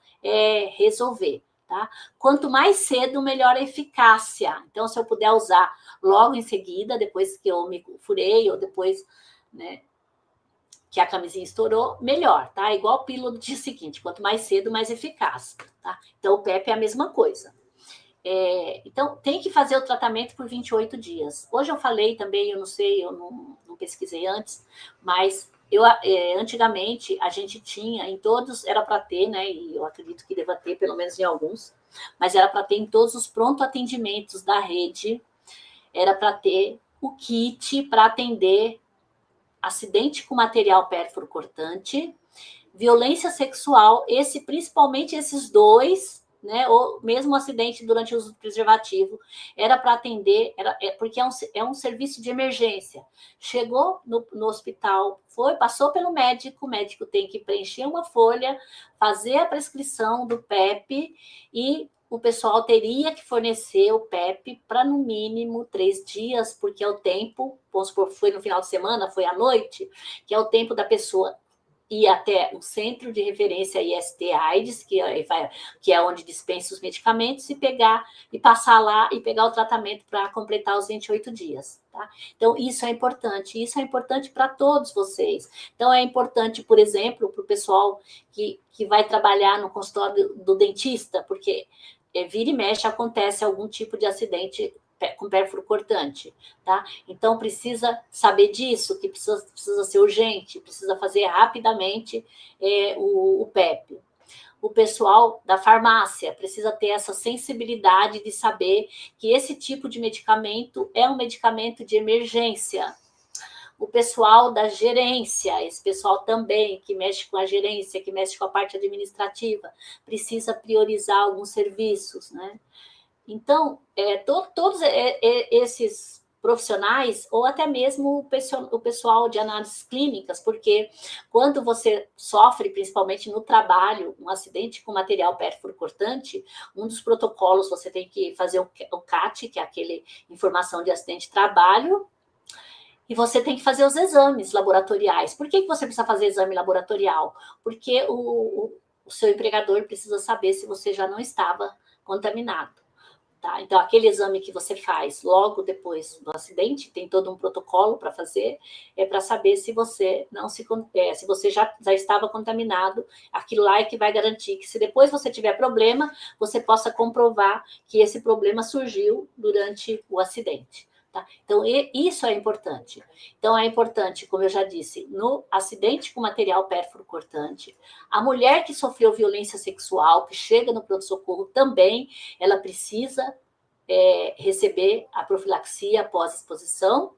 S2: resolver, tá? Quanto mais cedo, melhor a eficácia. Então, se eu puder usar logo em seguida, depois que eu me furei, ou depois, né, que a camisinha estourou, melhor, tá? Igual pílula do dia seguinte, quanto mais cedo, mais eficaz, tá? Então, o PEP é a mesma coisa. Então, tem que fazer o tratamento por 28 dias. Hoje eu falei também, eu não sei, eu não pesquisei antes, mas antigamente a gente tinha, em todos, era para ter, né? E eu acredito que deva ter, pelo menos em alguns, mas era para ter em todos os pronto-atendimentos da rede, era para ter o kit para atender acidente com material pérfuro-cortante, violência sexual, principalmente esses 2, né, ou mesmo um acidente durante o uso do preservativo, era para atender, porque é um serviço de emergência. Chegou no hospital, passou pelo médico, o médico tem que preencher uma folha, fazer a prescrição do PEP e o pessoal teria que fornecer o PEP para, no mínimo, 3 dias, porque é o tempo, vamos supor, foi no final de semana, foi à noite, que é o tempo da pessoa ir até o centro de referência IST-AIDS, que é onde dispensa os medicamentos, e passar lá e pegar o tratamento para completar os 28 dias. Tá? Então, isso é importante para todos vocês. Então, é importante, por exemplo, para o pessoal que vai trabalhar no consultório do dentista, porque vira e mexe, acontece algum tipo de acidente com pérfuro cortante, tá? Então, precisa saber disso, que precisa ser urgente, precisa fazer rapidamente o PEP. O pessoal da farmácia precisa ter essa sensibilidade de saber que esse tipo de medicamento é um medicamento de emergência. O pessoal da gerência, esse pessoal também que mexe com a gerência, que mexe com a parte administrativa, precisa priorizar alguns serviços, né? Então, todos esses profissionais, ou até mesmo o pessoal de análises clínicas, porque quando você sofre, principalmente no trabalho, um acidente com material pérfuro cortante, um dos protocolos você tem que fazer o CAT, que é aquele informação de acidente de trabalho, e você tem que fazer os exames laboratoriais. Por que você precisa fazer exame laboratorial? Porque o seu empregador precisa saber se você já não estava contaminado. Tá? Então, aquele exame que você faz logo depois do acidente, tem todo um protocolo para fazer, é para saber se você não se você já estava contaminado. Aquilo lá é que vai garantir que, se depois você tiver problema, você possa comprovar que esse problema surgiu durante o acidente. Tá? Então, isso é importante. Então, é importante, como eu já disse, no acidente com material pérfuro cortante, a mulher que sofreu violência sexual, que chega no pronto-socorro também, ela precisa receber a profilaxia após exposição,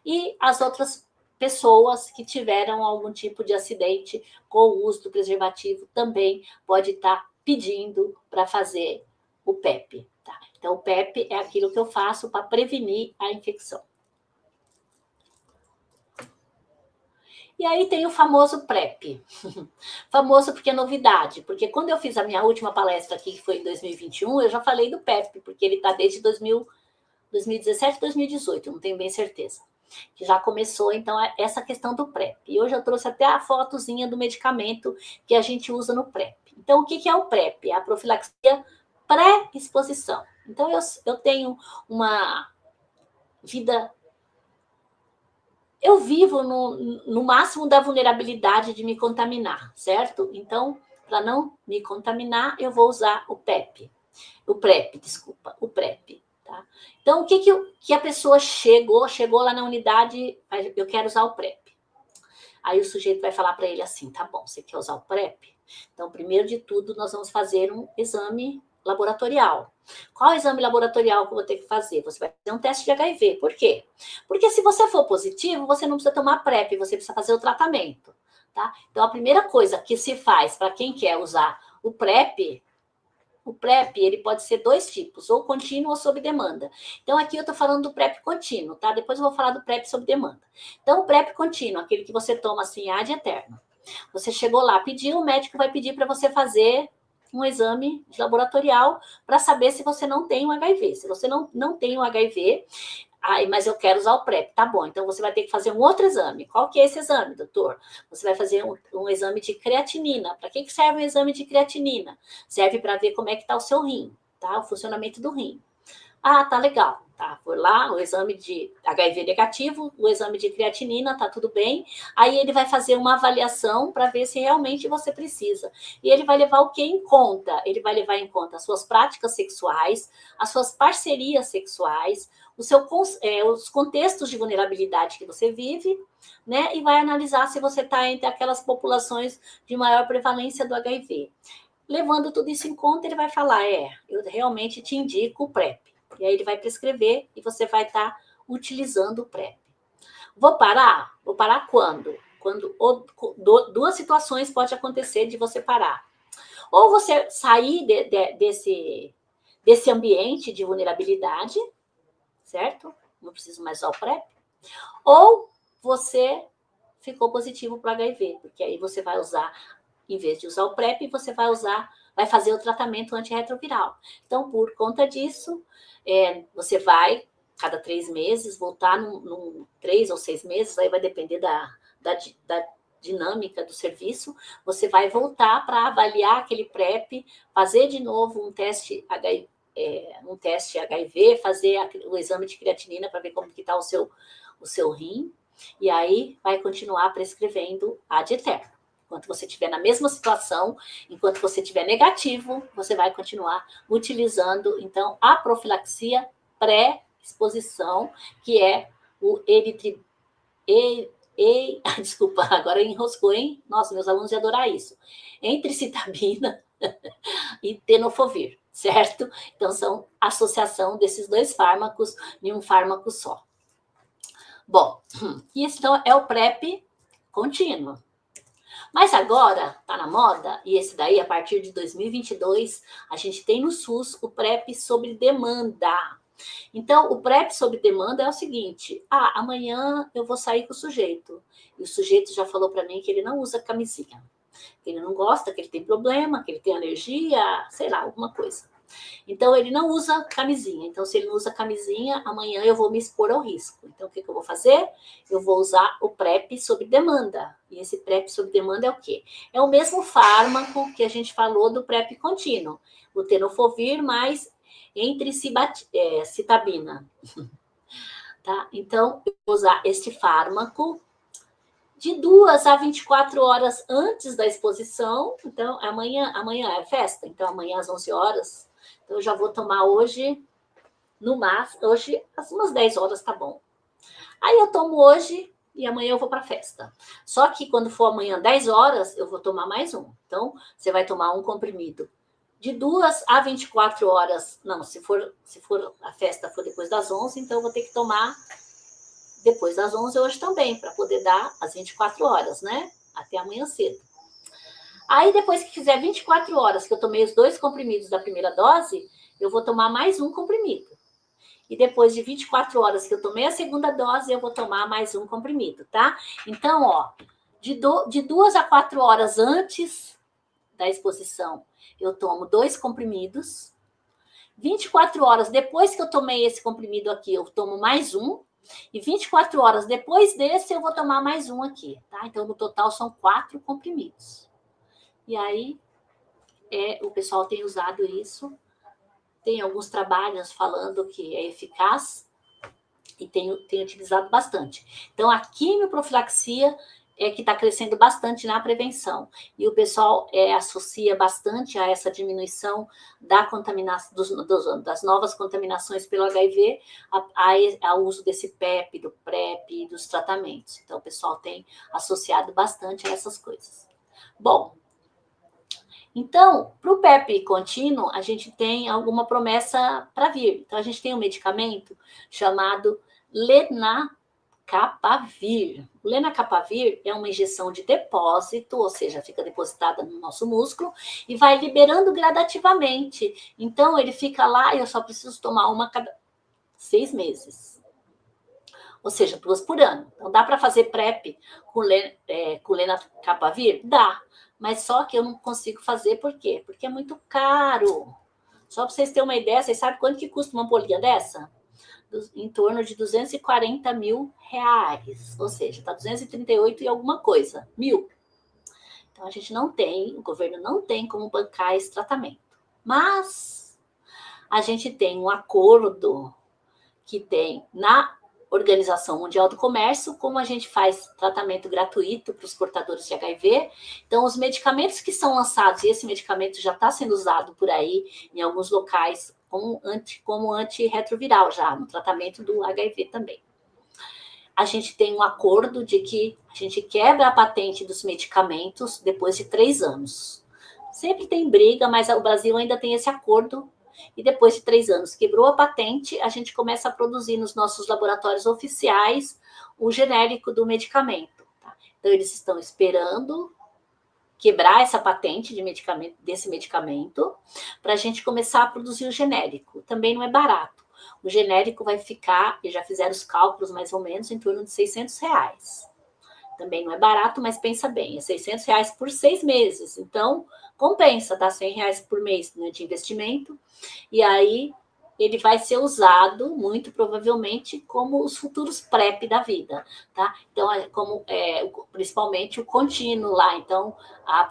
S2: e as outras pessoas que tiveram algum tipo de acidente com o uso do preservativo também pode estar pedindo para fazer o PEP. Tá? Então, o PEP é aquilo que eu faço para prevenir a infecção. E aí tem o famoso PrEP. Famoso porque é novidade, porque quando eu fiz a minha última palestra aqui, que foi em 2021, eu já falei do PEP, porque ele está desde 2017, 2018, não tenho bem certeza. Que já começou, então, essa questão do PrEP. E hoje eu trouxe até a fotozinha do medicamento que a gente usa no PrEP. Então, o que é o PrEP? É a profilaxia pré-exposição. Então, eu tenho uma vida... Eu vivo no máximo da vulnerabilidade de me contaminar, certo? Então, para não me contaminar, eu vou usar o PEP. O PrEP, desculpa, o PrEP. Tá? Então, o que a pessoa chegou lá na unidade, eu quero usar o PrEP. Aí o sujeito vai falar para ele assim, tá bom, você quer usar o PrEP? Então, primeiro de tudo, nós vamos fazer um exame laboratorial. Qual exame laboratorial que eu vou ter que fazer? Você vai fazer um teste de HIV. Por quê? Porque se você for positivo, você não precisa tomar PrEP, você precisa fazer o tratamento. Tá? Então, a primeira coisa que se faz para quem quer usar o PrEP, ele pode ser dois tipos, ou contínuo ou sob demanda. Então, aqui eu estou falando do PrEP contínuo, tá? Depois eu vou falar do PrEP sob demanda. Então, o PrEP contínuo, aquele que você toma assim, ad eterno. Você chegou lá, pediu, o médico vai pedir para você fazer um exame laboratorial para saber se você não tem o HIV. Se você não tem o HIV, mas eu quero usar o PrEP. Tá bom, então você vai ter que fazer um outro exame. Qual que é esse exame, doutor? Você vai fazer um exame de creatinina. Para que serve um exame de creatinina? Serve para ver como é que está o seu rim, tá? O funcionamento do rim. Ah, tá legal. Tá, foi lá, o exame de HIV negativo, o exame de creatinina, tá tudo bem. Aí ele vai fazer uma avaliação para ver se realmente você precisa. E ele vai levar o que em conta? Ele vai levar em conta as suas práticas sexuais, as suas parcerias sexuais, os contextos de vulnerabilidade que você vive, né? E vai analisar se você está entre aquelas populações de maior prevalência do HIV. Levando tudo isso em conta, ele vai falar, eu realmente te indico o PrEP. E aí ele vai prescrever e você vai estar utilizando o PrEP. Vou parar? Vou parar quando? Quando duas situações podem acontecer de você parar. Ou você sair desse ambiente de vulnerabilidade, certo? Não preciso mais usar o PrEP. Ou você ficou positivo para o HIV, porque aí você vai usar, em vez de usar o PrEP, você vai fazer o tratamento antirretroviral. Então, por conta disso, você vai, cada 3 meses, voltar 3 ou 6 meses, aí vai depender da dinâmica do serviço, você vai voltar para avaliar aquele PrEP, fazer de novo um teste HIV, fazer o exame de creatinina para ver como que está o seu rim, e aí vai continuar prescrevendo ad eterno. Enquanto você estiver na mesma situação, enquanto você estiver negativo, você vai continuar utilizando, então, a profilaxia pré-exposição, que é o desculpa, agora enroscou, hein? Nossa, meus alunos iam adorar isso. Entricitabina e tenofovir, certo? Então, são associação desses dois fármacos em um fármaco só. Bom, isso então é o PrEP contínuo. Mas agora, tá na moda, e esse daí, a partir de 2022, a gente tem no SUS o PrEP sob demanda. Então, o PrEP sob demanda é o seguinte: amanhã eu vou sair com o sujeito. E o sujeito já falou para mim que ele não usa camisinha. Que ele não gosta, que ele tem problema, que ele tem alergia, sei lá, alguma coisa. Então, ele não usa camisinha. Então, se ele não usa camisinha, amanhã eu vou me expor ao risco. Então, o que eu vou fazer? Eu vou usar o PrEP sob demanda. E esse PrEP sob demanda é o quê? É o mesmo fármaco que a gente falou do PrEP contínuo. O tenofovir mais entricitabina. Tá? Então, eu vou usar este fármaco de 2 a 24 horas antes da exposição. Então, amanhã é festa, então amanhã às 11 horas. Então, eu já vou tomar hoje, no máximo, hoje às umas 10 horas, tá bom. Aí eu tomo hoje e amanhã eu vou para a festa. Só que quando for amanhã 10 horas, eu vou tomar mais um. Então, você vai tomar um comprimido de 2 a 24 horas. Não, se for a festa for depois das 11, então eu vou ter que tomar depois das 11 hoje também, para poder dar as 24 horas, né? Até amanhã cedo. Aí, depois que fizer 24 horas que eu tomei os 2 comprimidos da primeira dose, eu vou tomar mais um comprimido. E depois de 24 horas que eu tomei a segunda dose, eu vou tomar mais um comprimido, tá? Então, ó, de 2 a 4 horas antes da exposição, eu tomo 2 comprimidos. 24 horas depois que eu tomei esse comprimido aqui, eu tomo mais um. E 24 horas depois desse, eu vou tomar mais um aqui, tá? Então, no total, são 4 comprimidos. E aí, o pessoal tem usado isso. Tem alguns trabalhos falando que é eficaz e tem utilizado bastante. Então, a quimioprofilaxia é que está crescendo bastante na prevenção. E o pessoal associa bastante a essa diminuição das novas contaminações pelo HIV ao uso desse PEP, do PrEP e dos tratamentos. Então, o pessoal tem associado bastante a essas coisas. Bom, então, para o PEP contínuo, a gente tem alguma promessa para vir. Então, a gente tem um medicamento chamado lenacapavir. O lenacapavir é uma injeção de depósito, ou seja, fica depositada no nosso músculo e vai liberando gradativamente. Então, ele fica lá e eu só preciso tomar uma a cada 6 meses. Ou seja, 2 por ano. Então, dá para fazer PrEP com lenacapavir? Dá. Mas só que eu não consigo fazer, por quê? Porque é muito caro. Só para vocês terem uma ideia, vocês sabem quanto que custa uma ampolinha dessa? Em torno de 240 mil reais. Ou seja, está 238 e alguma coisa, mil. Então, a gente não tem, o governo não tem como bancar esse tratamento. Mas a gente tem um acordo que tem na Organização Mundial do Comércio, como a gente faz tratamento gratuito para os portadores de HIV. Então, os medicamentos que são lançados, e esse medicamento já está sendo usado por aí, em alguns locais, como antirretroviral já, no tratamento do HIV também. A gente tem um acordo de que a gente quebra a patente dos medicamentos depois de 3 anos. Sempre tem briga, mas o Brasil ainda tem esse acordo. E depois de 3 anos, quebrou a patente, a gente começa a produzir nos nossos laboratórios oficiais o genérico do medicamento. Tá? Então, eles estão esperando quebrar essa patente desse medicamento para a gente começar a produzir o genérico. Também não é barato. O genérico vai ficar, e já fizeram os cálculos mais ou menos, em torno de 600 reais. Também não é barato, mas pensa bem, é 600 reais por 6 meses. Então, compensa, tá? 100 reais por mês de investimento. E aí, ele vai ser usado, muito provavelmente, como os futuros PrEP da vida, tá? Então, principalmente o contínuo lá. Então, a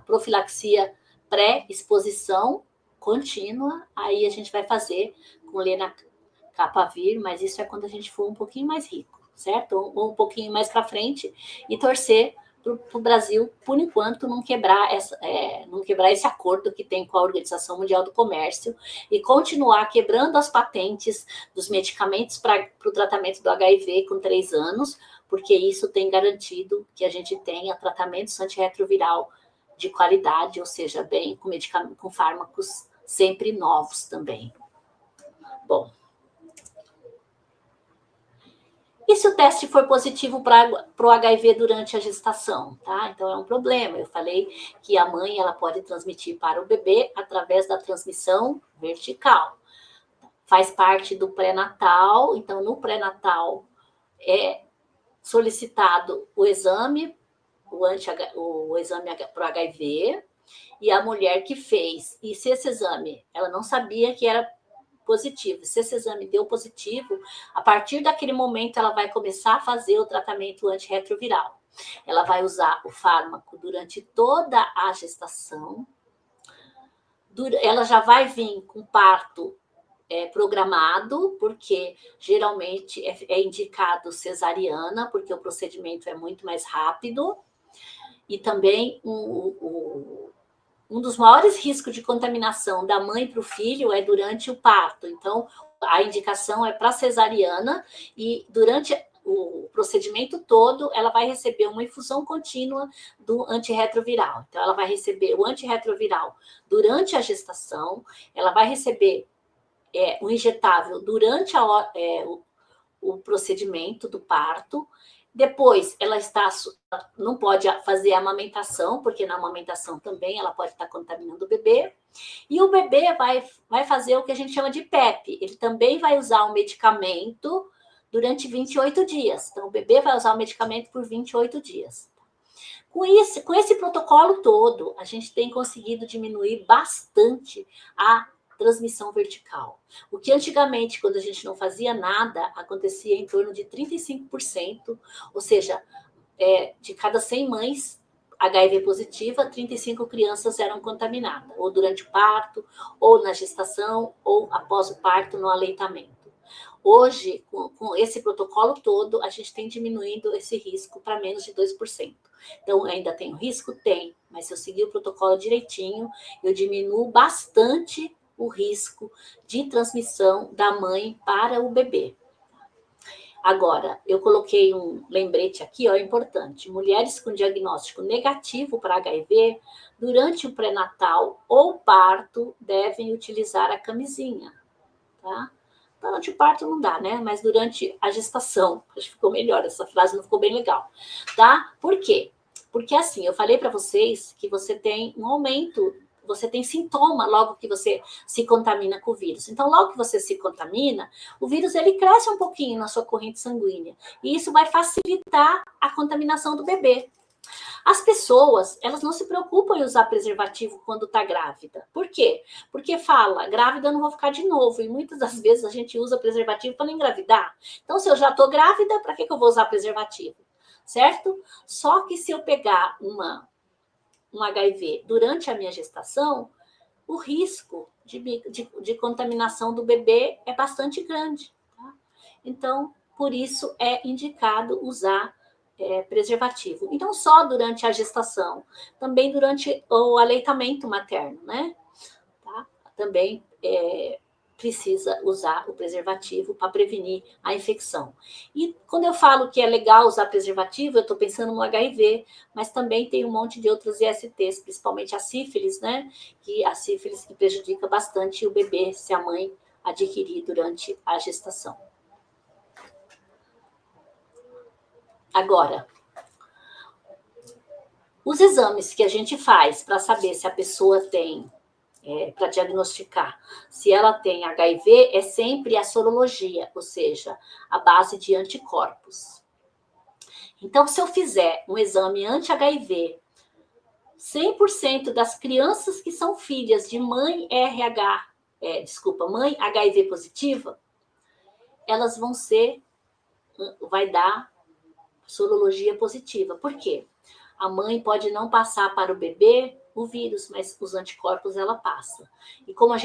S2: profilaxia pré-exposição contínua, aí a gente vai fazer com lenacapavir, mas isso é quando a gente for um pouquinho mais rico, certo? Ou um pouquinho mais para frente e torcer para o Brasil, por enquanto, não quebrar esse acordo que tem com a Organização Mundial do Comércio e continuar quebrando as patentes dos medicamentos para o tratamento do HIV com 3 anos, porque isso tem garantido que a gente tenha tratamentos antirretroviral de qualidade, ou seja, bem com fármacos sempre novos também. Bom, e se o teste for positivo para o HIV durante a gestação, tá? Então é um problema. Eu falei que a mãe ela pode transmitir para o bebê através da transmissão vertical. Faz parte do pré-natal, então no pré-natal é solicitado o exame para o HIV, e a mulher que fez, e se esse exame, ela não sabia que era positivo, se esse exame deu positivo, a partir daquele momento ela vai começar a fazer o tratamento antirretroviral. Ela vai usar o fármaco durante toda a gestação, ela já vai vir com parto programado, porque geralmente é indicado cesariana, porque o procedimento é muito mais rápido, e também um dos maiores riscos de contaminação da mãe para o filho é durante o parto. Então, a indicação é para cesariana, e durante o procedimento todo, ela vai receber uma infusão contínua do antirretroviral. Então, ela vai receber o antirretroviral durante a gestação, ela vai receber um injetável durante o procedimento do parto. Depois, ela não pode fazer a amamentação, porque na amamentação também ela pode estar contaminando o bebê. E o bebê vai fazer o que a gente chama de PEP. Ele também vai usar o medicamento durante 28 dias. Então, o bebê vai usar o medicamento por 28 dias. Com esse protocolo todo, a gente tem conseguido diminuir bastante a transmissão vertical. O que antigamente, quando a gente não fazia nada, acontecia em torno de 35%, ou seja, de cada 100 mães HIV positiva, 35 crianças eram contaminadas, ou durante o parto, ou na gestação, ou após o parto, no aleitamento. Hoje, com esse protocolo todo, a gente tem diminuído esse risco para menos de 2%. Então, ainda tem o risco? Tem, mas se eu seguir o protocolo direitinho, eu diminuo bastante o risco de transmissão da mãe para o bebê. Agora, eu coloquei um lembrete aqui, importante. Mulheres com diagnóstico negativo para HIV, durante o pré-natal ou parto, devem utilizar a camisinha, tá? Durante o parto não dá, né? Mas durante a gestação, acho que ficou melhor, essa frase não ficou bem legal, tá? Por quê? Porque assim, eu falei para vocês que você tem um aumento, você tem sintoma logo que você se contamina com o vírus. Então, logo que você se contamina, o vírus ele cresce um pouquinho na sua corrente sanguínea. E isso vai facilitar a contaminação do bebê. As pessoas, elas não se preocupam em usar preservativo quando está grávida. Por quê? Porque fala, grávida eu não vou ficar de novo. E muitas das vezes a gente usa preservativo para não engravidar. Então, se eu já estou grávida, para que eu vou usar preservativo? Certo? Só que se eu pegar um HIV durante a minha gestação, o risco de contaminação do bebê é bastante grande. Tá? Então, por isso é indicado usar preservativo. Então, só durante a gestação, também durante o aleitamento materno, né? Tá? Também precisa usar o preservativo para prevenir a infecção. E quando eu falo que é legal usar preservativo, eu estou pensando no HIV, mas também tem um monte de outros ISTs, principalmente a sífilis, né? Que a sífilis que prejudica bastante o bebê se a mãe adquirir durante a gestação. Agora, os exames que a gente faz para saber se a pessoa tem, para diagnosticar se ela tem HIV, é sempre a sorologia, ou seja, a base de anticorpos. Então, se eu fizer um exame anti-HIV, 100% das crianças que são filhas de mãe mãe HIV positiva, elas vai dar sorologia positiva. Por quê? A mãe pode não passar para o bebê o vírus, mas os anticorpos ela passa. E como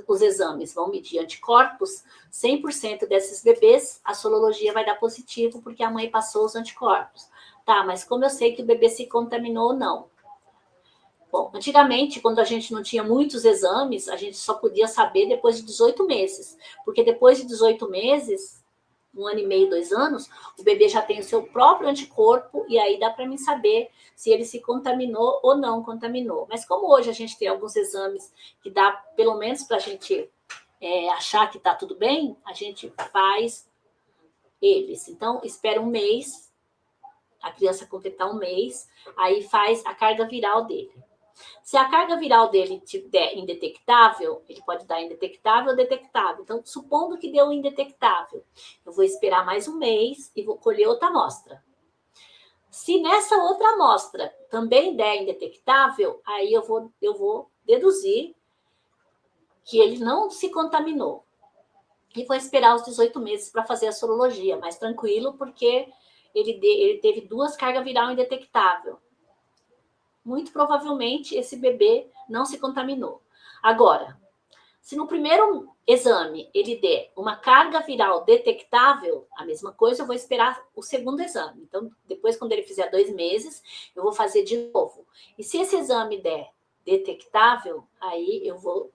S2: os exames vão medir anticorpos, 100% desses bebês, a sorologia vai dar positivo, porque a mãe passou os anticorpos. Tá, mas como eu sei que o bebê se contaminou ou não? Bom, antigamente, quando a gente não tinha muitos exames, a gente só podia saber depois de 18 meses. Porque depois de 18 meses, 1 ano e meio, 2 anos, o bebê já tem o seu próprio anticorpo e aí dá para mim saber se ele se contaminou ou não contaminou. Mas como hoje a gente tem alguns exames que dá pelo menos para a gente achar que está tudo bem, a gente faz eles. Então, espera 1 mês, a criança completar 1 mês, aí faz a carga viral dele. Se a carga viral dele tiver indetectável, ele pode dar indetectável ou detectável. Então, supondo que deu indetectável, eu vou esperar mais 1 mês e vou colher outra amostra. Se nessa outra amostra também der indetectável, aí eu vou deduzir que ele não se contaminou. E vou esperar os 18 meses para fazer a sorologia, mais tranquilo, porque ele teve 2 cargas viral indetectável. Muito provavelmente esse bebê não se contaminou. Agora, se no primeiro exame ele der uma carga viral detectável, a mesma coisa, eu vou esperar o segundo exame. Então, depois, quando ele fizer 2 meses, eu vou fazer de novo. E se esse exame der detectável, aí eu vou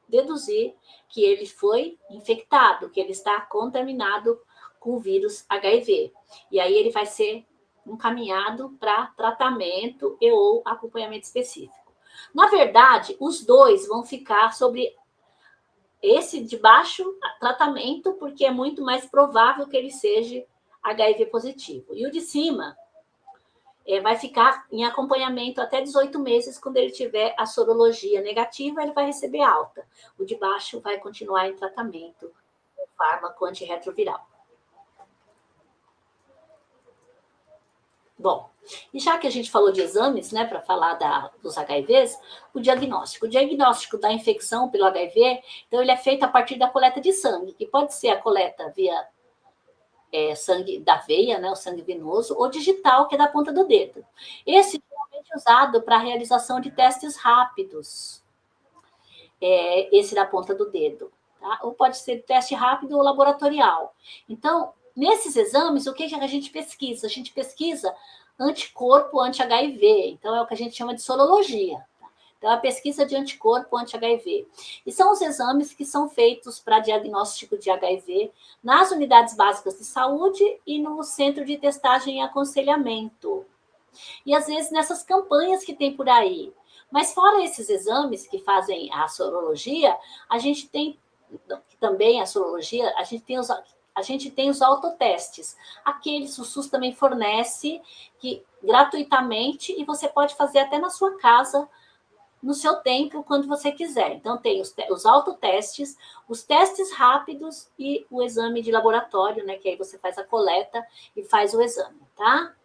S2: deduzir que ele foi infectado, que ele está contaminado com o vírus HIV. E aí ele vai ser encaminhado para tratamento e ou acompanhamento específico. Na verdade, os dois vão ficar sobre esse de baixo tratamento, porque é muito mais provável que ele seja HIV positivo. E o de cima vai ficar em acompanhamento até 18 meses. Quando ele tiver a sorologia negativa, ele vai receber alta. O de baixo vai continuar em tratamento com fármaco antirretroviral. Bom, e já que a gente falou de exames, né, para falar dos HIVs, o diagnóstico da infecção pelo HIV, então ele é feito a partir da coleta de sangue, que pode ser a coleta via sangue da veia, né, o sangue venoso, ou digital, que é da ponta do dedo. Esse é geralmente usado para a realização de testes rápidos, esse da ponta do dedo, tá? Ou pode ser teste rápido ou laboratorial. Então, nesses exames, o que a gente pesquisa? A gente pesquisa anticorpo anti-HIV, então é o que a gente chama de sorologia. Então, a pesquisa de anticorpo anti-HIV. E são os exames que são feitos para diagnóstico de HIV nas unidades básicas de saúde e no centro de testagem e aconselhamento. E, às vezes, nessas campanhas que tem por aí. Mas, fora esses exames que fazem a sorologia, a gente tem também a sorologia, a gente tem os autotestes. Aqueles o SUS também fornece gratuitamente e você pode fazer até na sua casa, no seu tempo, quando você quiser. Então, tem os autotestes, os testes rápidos e o exame de laboratório, né? Que aí você faz a coleta e faz o exame, tá?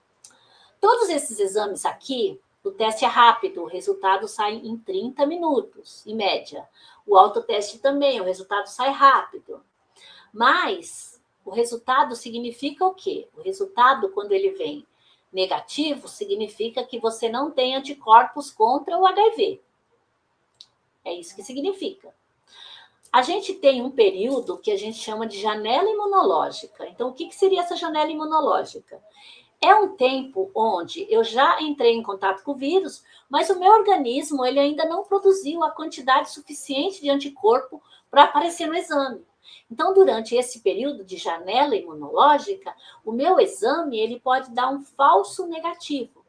S2: Todos esses exames aqui, o teste é rápido, o resultado sai em 30 minutos, em média. O autoteste também, o resultado sai rápido. Mas o resultado significa o quê? O resultado, quando ele vem negativo, significa que você não tem anticorpos contra o HIV. É isso que significa. A gente tem um período que a gente chama de janela imunológica. Então, o que seria essa janela imunológica? É um tempo onde eu já entrei em contato com o vírus, mas o meu organismo ele ainda não produziu a quantidade suficiente de anticorpo para aparecer no exame. Então, durante esse período de janela imunológica, o meu exame ele pode dar um falso negativo,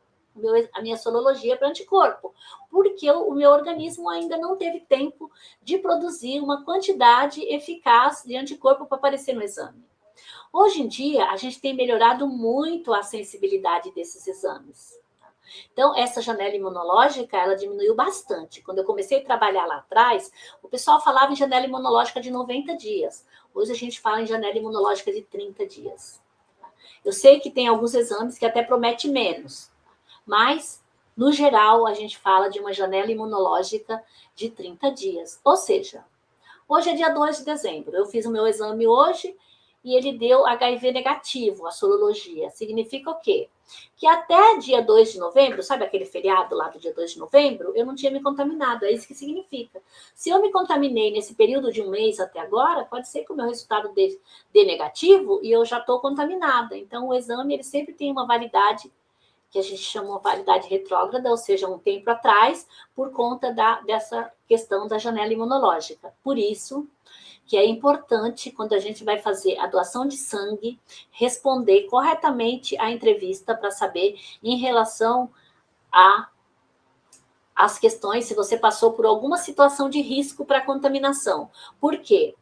S2: a minha sorologia para anticorpo, porque o meu organismo ainda não teve tempo de produzir uma quantidade eficaz de anticorpo para aparecer no exame. Hoje em dia, a gente tem melhorado muito a sensibilidade desses exames. Então, essa janela imunológica, ela diminuiu bastante. Quando eu comecei a trabalhar lá atrás, o pessoal falava em janela imunológica de 90 dias. Hoje a gente fala em janela imunológica de 30 dias. Eu sei que tem alguns exames que até promete menos, mas, no geral, a gente fala de uma janela imunológica de 30 dias. Ou seja, hoje é dia 2 de dezembro. Eu fiz o meu exame hoje e ele deu HIV negativo, a sorologia. Significa o quê? Que até dia 2 de novembro, sabe aquele feriado lá do dia 2 de novembro, eu não tinha me contaminado, é isso que significa. Se eu me contaminei nesse período de um mês até agora, pode ser que o meu resultado dê negativo e eu já estou contaminada. Então, o exame ele sempre tem uma validade que a gente chama uma validade retrógrada, ou seja, um tempo atrás, por conta dessa questão da janela imunológica. Por isso que é importante, quando a gente vai fazer a doação de sangue, responder corretamente à entrevista para saber em relação às questões, se você passou por alguma situação de risco para contaminação. Por quê?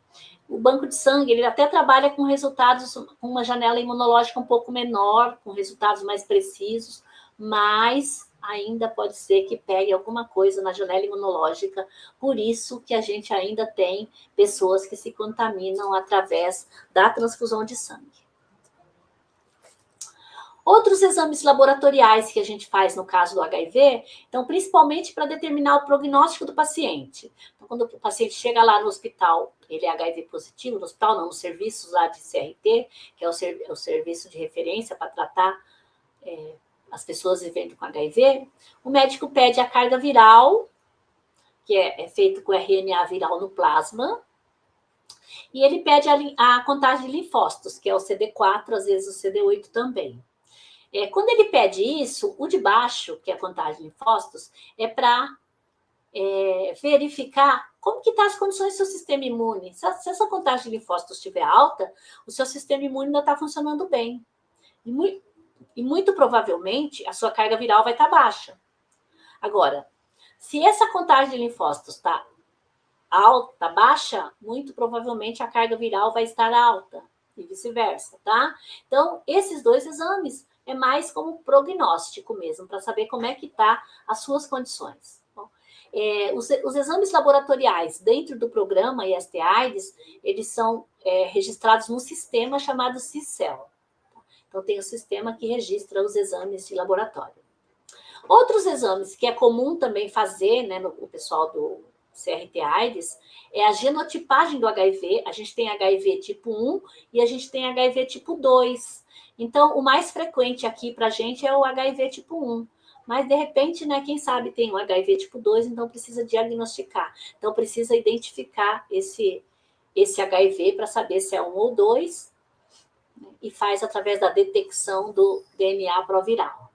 S2: O banco de sangue, ele até trabalha com resultados, com uma janela imunológica um pouco menor, com resultados mais precisos, mas ainda pode ser que pegue alguma coisa na janela imunológica, por isso que a gente ainda tem pessoas que se contaminam através da transfusão de sangue. Outros exames laboratoriais que a gente faz no caso do HIV, então, principalmente para determinar o prognóstico do paciente. Então, quando o paciente chega lá no hospital, ele é HIV positivo, no hospital não, nos serviços lá de CRT, que é o serviço de referência para tratar as pessoas vivendo com HIV, o médico pede a carga viral, que é feito com RNA viral no plasma, e ele pede a contagem de linfócitos, que é o CD4, às vezes o CD8 também. Quando ele pede isso, o de baixo, que é a contagem de linfócitos, é para verificar como que está as condições do seu sistema imune. Se a sua contagem de linfócitos estiver alta, o seu sistema imune ainda está funcionando bem. E muito provavelmente a sua carga viral vai estar baixa. Agora, se essa contagem de linfócitos está alta, baixa, muito provavelmente a carga viral vai estar alta e vice-versa, tá? Então, esses dois exames é mais como prognóstico mesmo, para saber como é que tá as suas condições. Bom, os exames laboratoriais dentro do programa IST-AIDS, eles são registrados num sistema chamado CICEL. Então, tem o sistema que registra os exames de laboratório. Outros exames que é comum também fazer, né, no pessoal do CRT-AIDS, é a genotipagem do HIV. A gente tem HIV tipo 1 e a gente tem HIV tipo 2. Então, o mais frequente aqui para a gente é o HIV tipo 1. Mas, de repente, né, quem sabe tem o HIV tipo 2, então precisa diagnosticar. Então, precisa identificar esse HIV para saber se é 1 ou 2, né, e faz através da detecção do DNA proviral.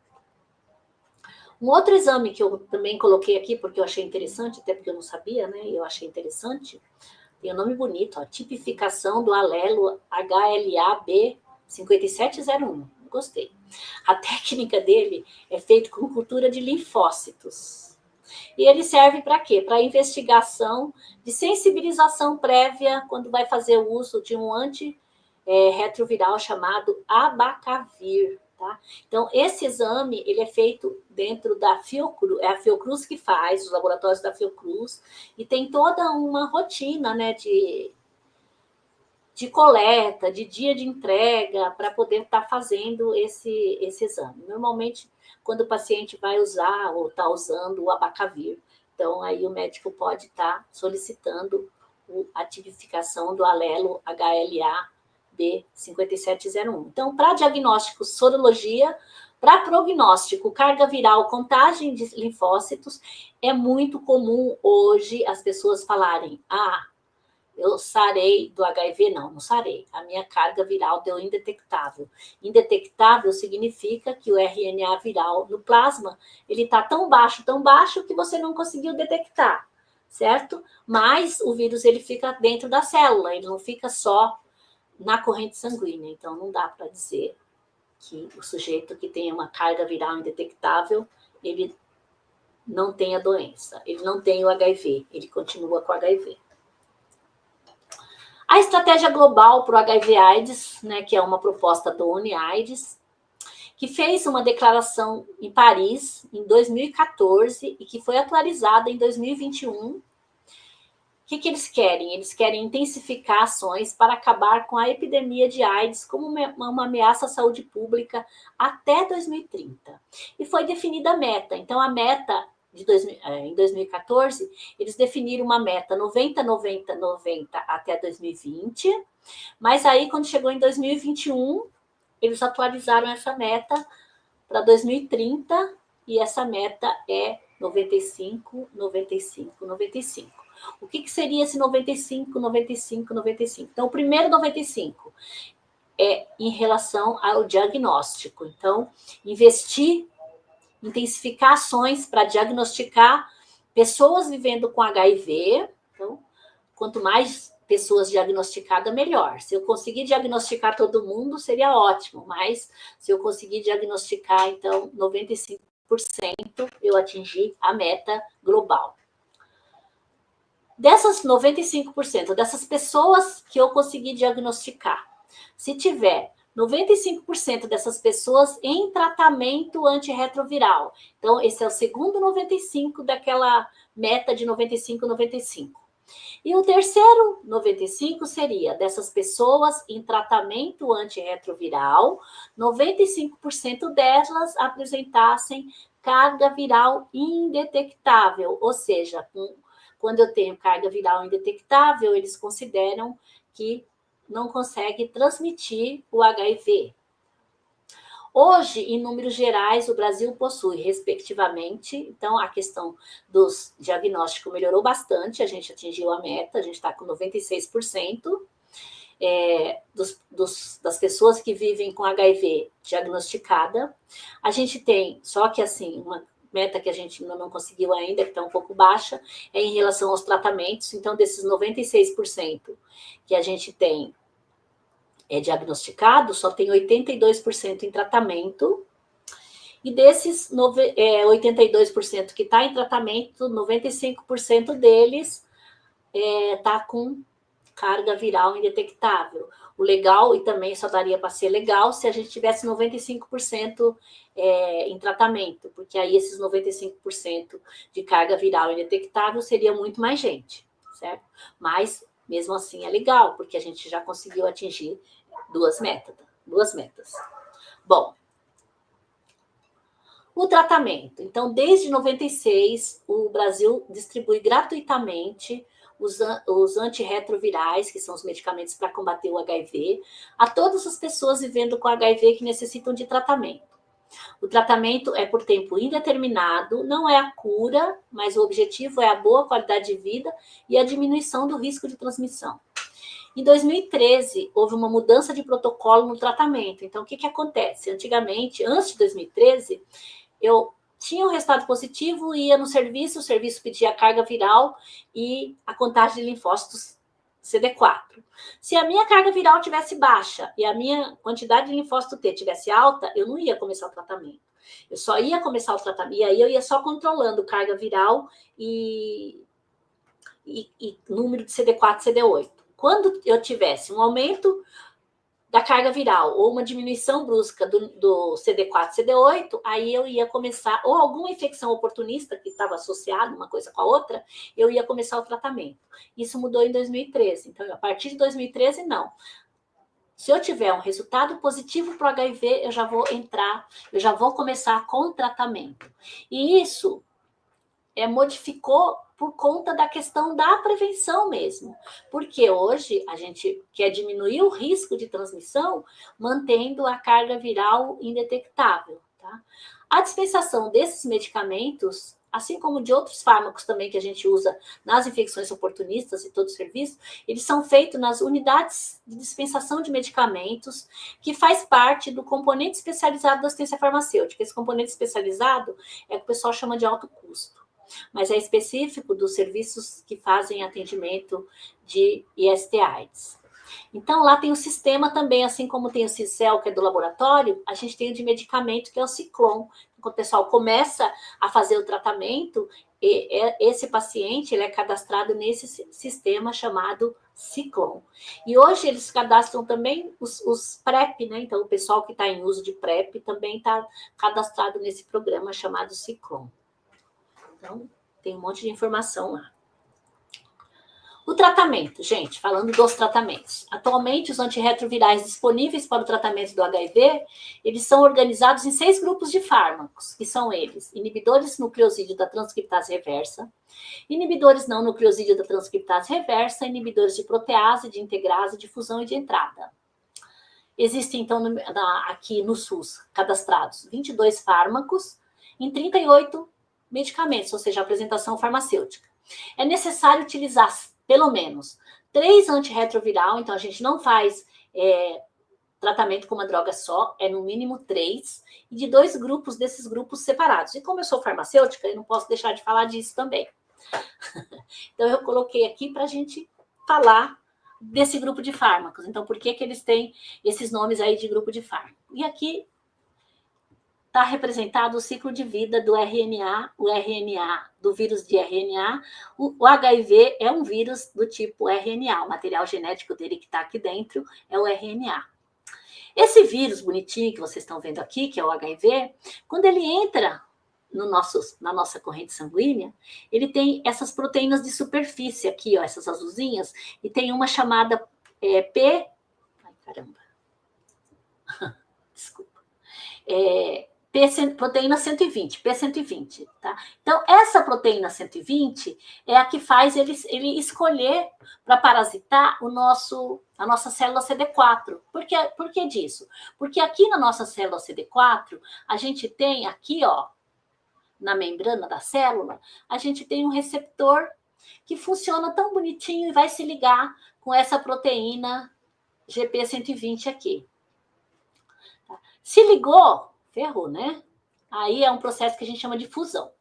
S2: Um outro exame que eu também coloquei aqui, porque eu achei interessante, até porque eu não sabia, né? Eu achei interessante, tem um nome bonito, ó, tipificação do alelo HLA-B5701. Gostei. A técnica dele é feita com cultura de linfócitos. E ele serve para quê? Para investigação de sensibilização prévia, quando vai fazer o uso de um antirretroviral chamado abacavir. Tá? Então, esse exame ele é feito dentro da Fiocruz, é a Fiocruz que faz, os laboratórios da Fiocruz, e tem toda uma rotina, né, de coleta, de dia de entrega, para poder estar fazendo esse exame. Normalmente, quando o paciente vai usar ou está usando o abacavir, então aí o médico pode estar solicitando a tipificação do alelo HLA B5701. Então, para diagnóstico, sorologia, para prognóstico, carga viral, contagem de linfócitos, é muito comum hoje as pessoas falarem: eu sarei do HIV. Não sarei. A minha carga viral deu indetectável. Indetectável significa que o RNA viral no plasma, ele está tão baixo que você não conseguiu detectar, certo? Mas o vírus, ele fica dentro da célula, ele não fica só na corrente sanguínea. Então, não dá para dizer que o sujeito que tem uma carga viral indetectável, ele não tem a doença, ele não tem o HIV, ele continua com o HIV. A estratégia global para o HIV/AIDS, né, que é uma proposta do UNAIDS, que fez uma declaração em Paris em 2014 e que foi atualizada em 2021. O que eles querem? Eles querem intensificar ações para acabar com a epidemia de AIDS como uma ameaça à saúde pública até 2030. E foi definida a meta. Então, a meta em 2014, eles definiram uma meta 90, 90, 90 até 2020, mas aí, quando chegou em 2021, eles atualizaram essa meta para 2030, e essa meta é 95, 95, 95. O que seria esse 95, 95, 95? Então, o primeiro 95 é em relação ao diagnóstico. Então, investir, intensificar ações para diagnosticar pessoas vivendo com HIV. Então, quanto mais pessoas diagnosticadas, melhor. Se eu conseguir diagnosticar todo mundo, seria ótimo, mas se eu conseguir diagnosticar, então, 95%, eu atingi a meta global. Dessas 95%, dessas pessoas que eu consegui diagnosticar, se tiver 95% dessas pessoas em tratamento antirretroviral, então esse é o segundo 95 daquela meta de 95, 95. E o terceiro 95 seria dessas pessoas em tratamento antirretroviral, 95% delas apresentassem carga viral indetectável, ou seja, quando eu tenho carga viral indetectável, eles consideram que não consegue transmitir o HIV. Hoje, em números gerais, o Brasil possui, respectivamente, então a questão dos diagnósticos melhorou bastante, a gente atingiu a meta, a gente está com 96% das pessoas que vivem com HIV diagnosticada. A gente tem, só que assim, uma meta que a gente ainda não conseguiu ainda, que está um pouco baixa, é em relação aos tratamentos. Então, desses 96% que a gente tem diagnosticado, só tem 82% em tratamento, e desses 82% que está em tratamento, 95% deles está com carga viral indetectável. O legal, e também só daria para ser legal, se a gente tivesse 95% em tratamento, porque aí esses 95% de carga viral indetectável seria muito mais gente, certo? Mas, mesmo assim, é legal, porque a gente já conseguiu atingir duas metas. Bom, o tratamento. Então, desde 96, o Brasil distribui gratuitamente os antirretrovirais, que são os medicamentos para combater o HIV, a todas as pessoas vivendo com HIV que necessitam de tratamento. O tratamento é por tempo indeterminado, não é a cura, mas o objetivo é a boa qualidade de vida e a diminuição do risco de transmissão. Em 2013, houve uma mudança de protocolo no tratamento. Então, o que acontece? Antigamente, antes de 2013, eu tinha um resultado positivo, ia no serviço, o serviço pedia a carga viral e a contagem de linfócitos CD4. Se a minha carga viral tivesse baixa e a minha quantidade de linfócito T tivesse alta, eu não ia começar o tratamento. Eu só ia começar o tratamento, e aí eu ia só controlando carga viral e número de CD4 e CD8. Quando eu tivesse um aumento da carga viral ou uma diminuição brusca do CD4 e CD8, aí eu ia começar, ou alguma infecção oportunista que estava associada uma coisa com a outra, eu ia começar o tratamento. Isso mudou em 2013. Então, a partir de 2013, não. Se eu tiver um resultado positivo para o HIV, eu já vou começar com o tratamento. E isso modificou por conta da questão da prevenção mesmo, porque hoje a gente quer diminuir o risco de transmissão mantendo a carga viral indetectável, tá? A dispensação desses medicamentos, assim como de outros fármacos também que a gente usa nas infecções oportunistas e todo o serviço, eles são feitos nas unidades de dispensação de medicamentos, que faz parte do componente especializado da assistência farmacêutica. Esse componente especializado é o que o pessoal chama de alto custo, mas é específico dos serviços que fazem atendimento de IST/AIDS. Então, lá tem o sistema também, assim como tem o Cicel, que é do laboratório, a gente tem o de medicamento, que é o Ciclon. Quando o pessoal começa a fazer o tratamento, esse paciente ele é cadastrado nesse sistema chamado Ciclon. E hoje eles cadastram também os PrEP, né? Então, o pessoal que está em uso de PrEP também está cadastrado nesse programa chamado Ciclon. Então, tem um monte de informação lá. O tratamento, gente, falando dos tratamentos. Atualmente, os antirretrovirais disponíveis para o tratamento do HIV, eles são organizados em 6 grupos de fármacos, que são eles: inibidores nucleosídeo da transcriptase reversa, inibidores não nucleosídeo da transcriptase reversa, inibidores de protease, de integrase, de fusão e de entrada. Existem, então, aqui no SUS, cadastrados 22 fármacos em 38 medicamentos, ou seja, apresentação farmacêutica. É necessário utilizar pelo menos 3 antirretroviral, então a gente não faz tratamento com uma droga só, é no mínimo 3, e de 2 grupos desses grupos separados. E como eu sou farmacêutica, eu não posso deixar de falar disso também. Então eu coloquei aqui para a gente falar desse grupo de fármacos. Então, por que eles têm esses nomes aí de grupo de fármaco? E aqui está representado o ciclo de vida do RNA, o RNA, do vírus de RNA. O HIV é um vírus do tipo RNA, o material genético dele que está aqui dentro é o RNA. Esse vírus bonitinho que vocês estão vendo aqui, que é o HIV, quando ele entra na nossa corrente sanguínea, ele tem essas proteínas de superfície aqui, ó, essas azulzinhas, e tem uma chamada P... Ai, caramba. Desculpa. Proteína 120, P120, tá? Então, essa proteína 120 é a que faz ele escolher para parasitar a nossa célula CD4. Por que disso? Porque aqui na nossa célula CD4, a gente tem aqui, ó, na membrana da célula, a gente tem um receptor que funciona tão bonitinho e vai se ligar com essa proteína GP120 aqui. Se ligou, ferrou, né? Aí é um processo que a gente chama de fusão.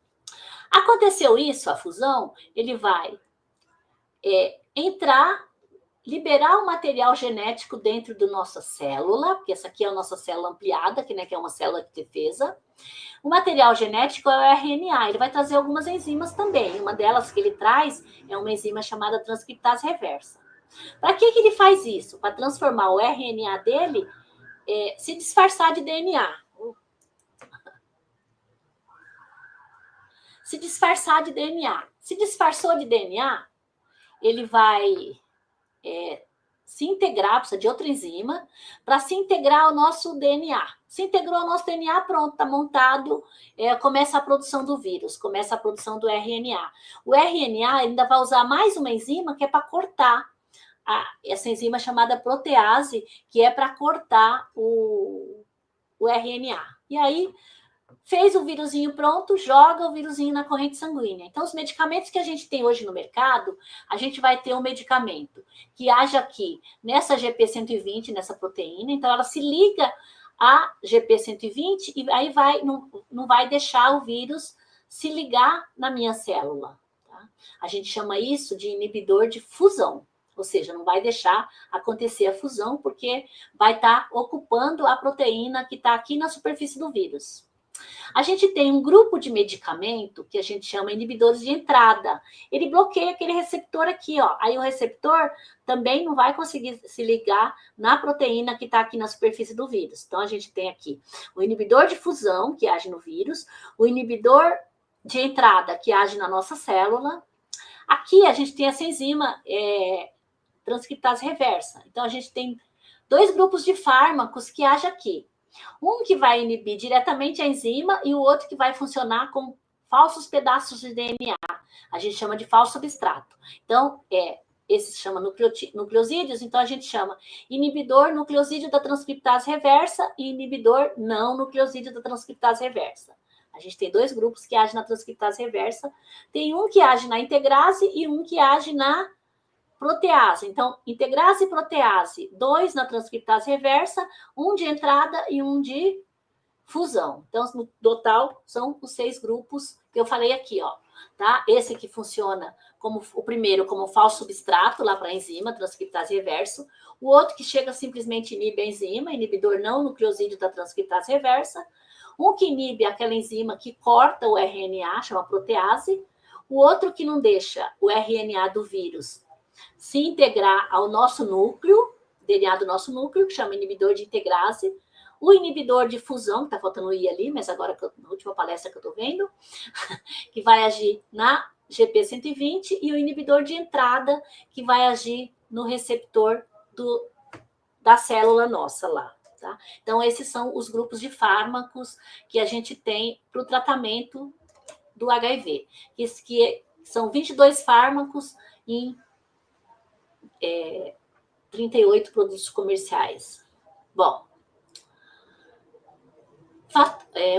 S2: Aconteceu isso, a fusão, ele vai entrar, liberar o material genético dentro da nossa célula, porque essa aqui é a nossa célula ampliada, que é uma célula de defesa. O material genético é o RNA, ele vai trazer algumas enzimas também. Uma delas que ele traz é uma enzima chamada transcriptase reversa. Para que ele faz isso? Para transformar o RNA dele, se disfarçar de DNA. Se disfarçar de DNA. Se disfarçou de DNA, ele vai se integrar, precisa de outra enzima, para se integrar ao nosso DNA. Se integrou ao nosso DNA, pronto, está montado, começa a produção do vírus, começa a produção do RNA. O RNA ainda vai usar mais uma enzima que é para cortar, essa enzima chamada protease, que é para cortar o RNA. E aí, fez o vírusinho pronto, joga o vírusinho na corrente sanguínea. Então, os medicamentos que a gente tem hoje no mercado, a gente vai ter um medicamento que age aqui nessa GP120, nessa proteína, então ela se liga a GP120 e aí não vai deixar o vírus se ligar na minha célula. Tá? A gente chama isso de inibidor de fusão, ou seja, não vai deixar acontecer a fusão porque vai estar ocupando a proteína que está aqui na superfície do vírus. A gente tem um grupo de medicamento que a gente chama inibidores de entrada. Ele bloqueia aquele receptor aqui, ó. Aí o receptor também não vai conseguir se ligar na proteína que está aqui na superfície do vírus. Então, a gente tem aqui o inibidor de fusão, que age no vírus, o inibidor de entrada, que age na nossa célula. Aqui, a gente tem essa enzima transcriptase reversa. Então, a gente tem 2 grupos de fármacos que agem aqui. Um que vai inibir diretamente a enzima e o outro que vai funcionar com falsos pedaços de DNA. A gente chama de falso substrato. Então, esse se chama nucleosídeos, então a gente chama inibidor nucleosídeo da transcriptase reversa e inibidor não nucleosídeo da transcriptase reversa. A gente tem 2 grupos que agem na transcriptase reversa. Tem um que age na integrase e um que age na protease. Então, integrase e protease, 2 na transcriptase reversa, um de entrada e um de fusão. Então, no total, são os 6 grupos que eu falei aqui, ó. Tá? Esse que funciona como o primeiro como falso substrato lá para a enzima, transcriptase reverso. O outro que chega simplesmente inibe a enzima, inibidor não nucleosídeo da transcriptase reversa. Um que inibe aquela enzima que corta o RNA, chama protease. O outro que não deixa o RNA do vírus se integrar ao nosso núcleo, DNA do nosso núcleo, que chama inibidor de integrase. O inibidor de fusão, que está faltando o I ali, mas agora na última palestra que eu estou vendo, que vai agir na GP120 e o inibidor de entrada, que vai agir no receptor da célula nossa lá. Tá? Então, esses são os grupos de fármacos que a gente tem para o tratamento do HIV, que são 22 fármacos em 38 produtos comerciais. Bom,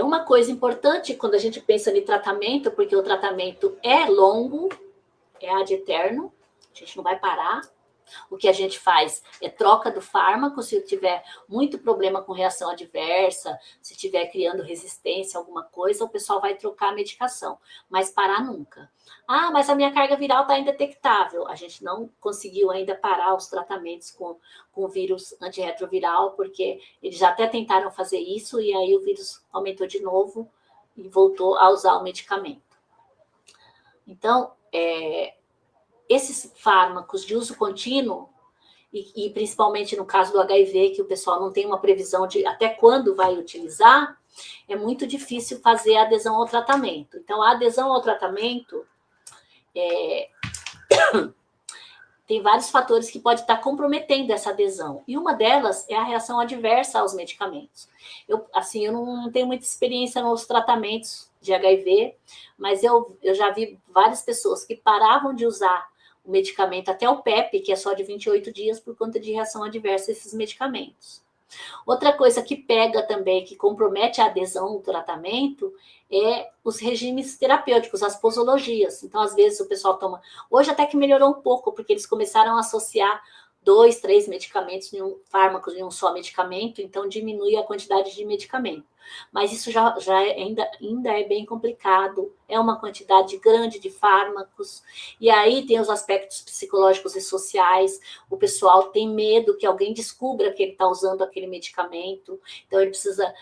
S2: uma coisa importante quando a gente pensa em tratamento, porque o tratamento é longo, é ad eterno, a gente não vai parar. O que a gente faz é troca do fármaco, se tiver muito problema com reação adversa, se tiver criando resistência a alguma coisa, o pessoal vai trocar a medicação, mas parar nunca. Ah, mas a minha carga viral está indetectável. A gente não conseguiu ainda parar os tratamentos com vírus antirretroviral, porque eles já até tentaram fazer isso, e aí o vírus aumentou de novo e voltou a usar o medicamento. Então, esses fármacos de uso contínuo, e principalmente no caso do HIV, que o pessoal não tem uma previsão de até quando vai utilizar, é muito difícil fazer a adesão ao tratamento. Então, a adesão ao tratamento tem vários fatores que podem estar comprometendo essa adesão. E uma delas é a reação adversa aos medicamentos. Eu não tenho muita experiência nos tratamentos de HIV, mas eu já vi várias pessoas que paravam de usar o medicamento, até o PEP, que é só de 28 dias, por conta de reação adversa a esses medicamentos. Outra coisa que pega também, que compromete a adesão ao tratamento, é os regimes terapêuticos, as posologias. Então, às vezes, o pessoal toma... Hoje até que melhorou um pouco, porque eles começaram a associar 2, 3 medicamentos, fármacos em um só medicamento, então diminui a quantidade de medicamento. Mas isso já ainda é bem complicado, é uma quantidade grande de fármacos, e aí tem os aspectos psicológicos e sociais, o pessoal tem medo que alguém descubra que ele está usando aquele medicamento, então ele precisa,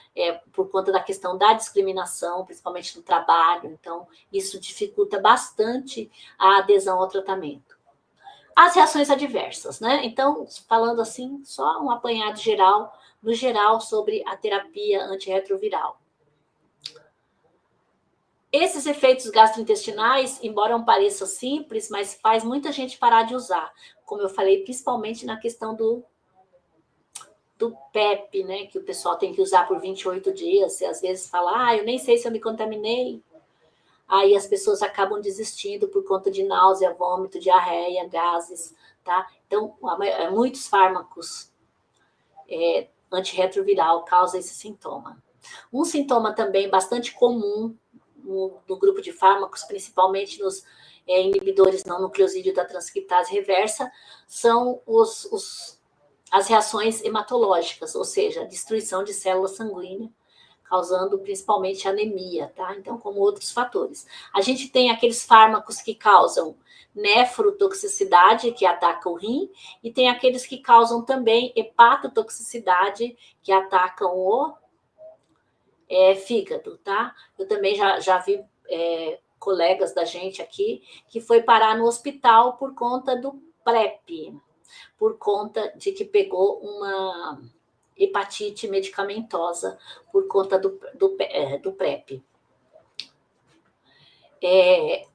S2: por conta da questão da discriminação, principalmente no trabalho, então isso dificulta bastante a adesão ao tratamento. As reações adversas, né? Então, falando assim, só um apanhado geral, no geral, sobre a terapia antirretroviral. Esses efeitos gastrointestinais, embora pareçam simples, mas faz muita gente parar de usar. Como eu falei, principalmente na questão do PEP, né? Que o pessoal tem que usar por 28 dias. E às vezes fala, eu nem sei se eu me contaminei. Aí as pessoas acabam desistindo por conta de náusea, vômito, diarreia, gases, tá? Então, muitos fármacos antirretroviral causam esse sintoma. Um sintoma também bastante comum no grupo de fármacos, principalmente nos inibidores não nucleosídeo da transcriptase reversa, são as reações hematológicas, ou seja, a destruição de célula sanguínea, causando principalmente anemia, tá? Então, como outros fatores. A gente tem aqueles fármacos que causam nefrotoxicidade, que ataca o rim, e tem aqueles que causam também hepatotoxicidade, que atacam o fígado, tá? Eu também já vi colegas da gente aqui que foi parar no hospital por conta do PrEP, por conta de que pegou uma hepatite medicamentosa por conta do PrEP.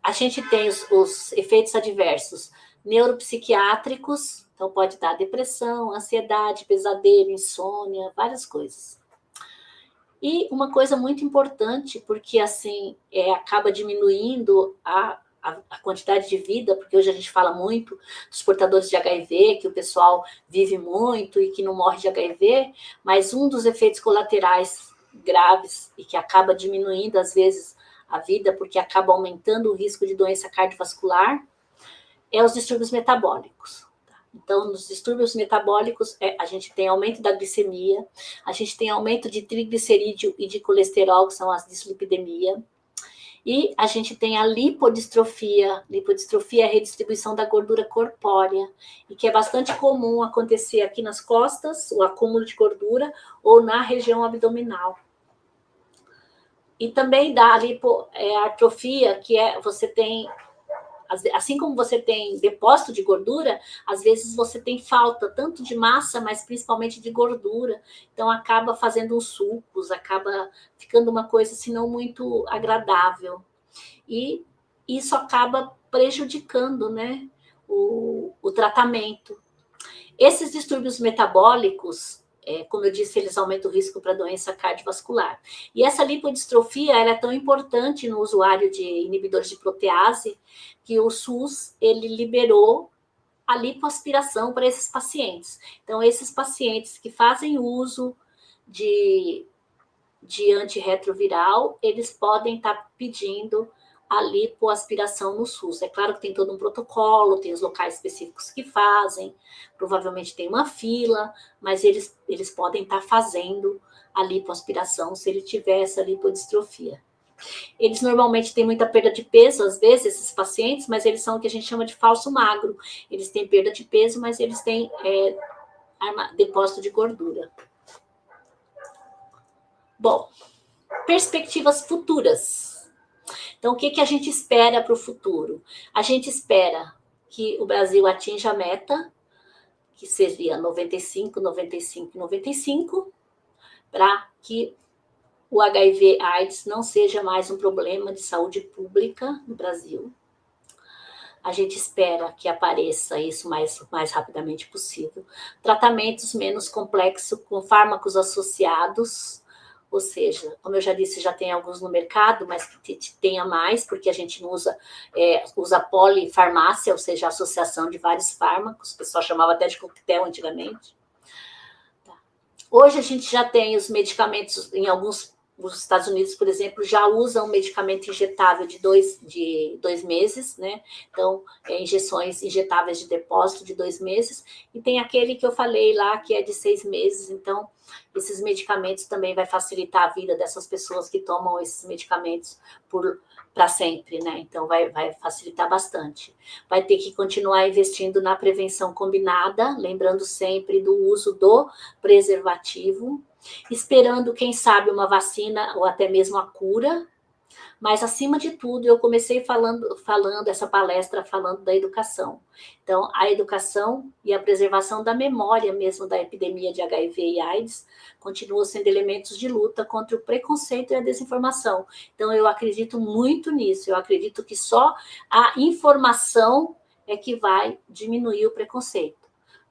S2: A gente tem os efeitos adversos neuropsiquiátricos, então pode dar depressão, ansiedade, pesadelo, insônia, várias coisas. E uma coisa muito importante, porque assim acaba diminuindo a quantidade de vida, porque hoje a gente fala muito dos portadores de HIV, que o pessoal vive muito e que não morre de HIV, mas um dos efeitos colaterais graves e que acaba diminuindo, às vezes, a vida, porque acaba aumentando o risco de doença cardiovascular, é os distúrbios metabólicos. Então, nos distúrbios metabólicos, a gente tem aumento da glicemia, a gente tem aumento de triglicerídeo e de colesterol, que são as dislipidemia, e a gente tem a lipodistrofia. Lipodistrofia é a redistribuição da gordura corpórea, e que é bastante comum acontecer aqui nas costas, o acúmulo de gordura, ou na região abdominal. E também dá a atrofia, que você tem, assim como você tem depósito de gordura, às vezes você tem falta tanto de massa, mas principalmente de gordura. Então, acaba fazendo uns sulcos, acaba ficando uma coisa assim não muito agradável. E isso acaba prejudicando, né, o tratamento. Esses distúrbios metabólicos, como eu disse, eles aumentam o risco para doença cardiovascular. E essa lipodistrofia ela é tão importante no usuário de inibidores de protease que o SUS ele liberou a lipoaspiração para esses pacientes. Então, esses pacientes que fazem uso de antirretroviral, eles podem estar pedindo a lipoaspiração no SUS. É claro que tem todo um protocolo, tem os locais específicos que fazem, provavelmente tem uma fila, mas eles podem estar fazendo a lipoaspiração se ele tiver essa lipodistrofia. Eles normalmente têm muita perda de peso, às vezes, esses pacientes, mas eles são o que a gente chama de falso magro. Eles têm perda de peso, mas eles têm depósito de gordura. Bom, perspectivas futuras. Então, o que a gente espera para o futuro? A gente espera que o Brasil atinja a meta, que seria 95, 95, 95, para que o HIV/AIDS não seja mais um problema de saúde pública no Brasil. A gente espera que apareça isso mais rapidamente possível. Tratamentos menos complexos com fármacos associados, ou seja, como eu já disse, já tem alguns no mercado, mas que tenha mais, porque a gente não usa polifarmácia, ou seja, a associação de vários fármacos, o pessoal chamava até de coquetel antigamente. Tá. Hoje a gente já tem os medicamentos em os Estados Unidos, por exemplo, já usam um medicamento injetável de dois meses, né? Então, injeções injetáveis de depósito de 2 meses, e tem aquele que eu falei lá, que é de 6 meses. Então, esses medicamentos também vai facilitar a vida dessas pessoas que tomam esses medicamentos para sempre, né? Então, vai facilitar bastante. Vai ter que continuar investindo na prevenção combinada, lembrando sempre do uso do preservativo, esperando, quem sabe, uma vacina ou até mesmo a cura. Mas, acima de tudo, eu comecei falando essa palestra falando da educação. Então, a educação e a preservação da memória mesmo da epidemia de HIV e AIDS continuam sendo elementos de luta contra o preconceito e a desinformação. Então, eu acredito muito nisso. Eu acredito que só a informação é que vai diminuir o preconceito.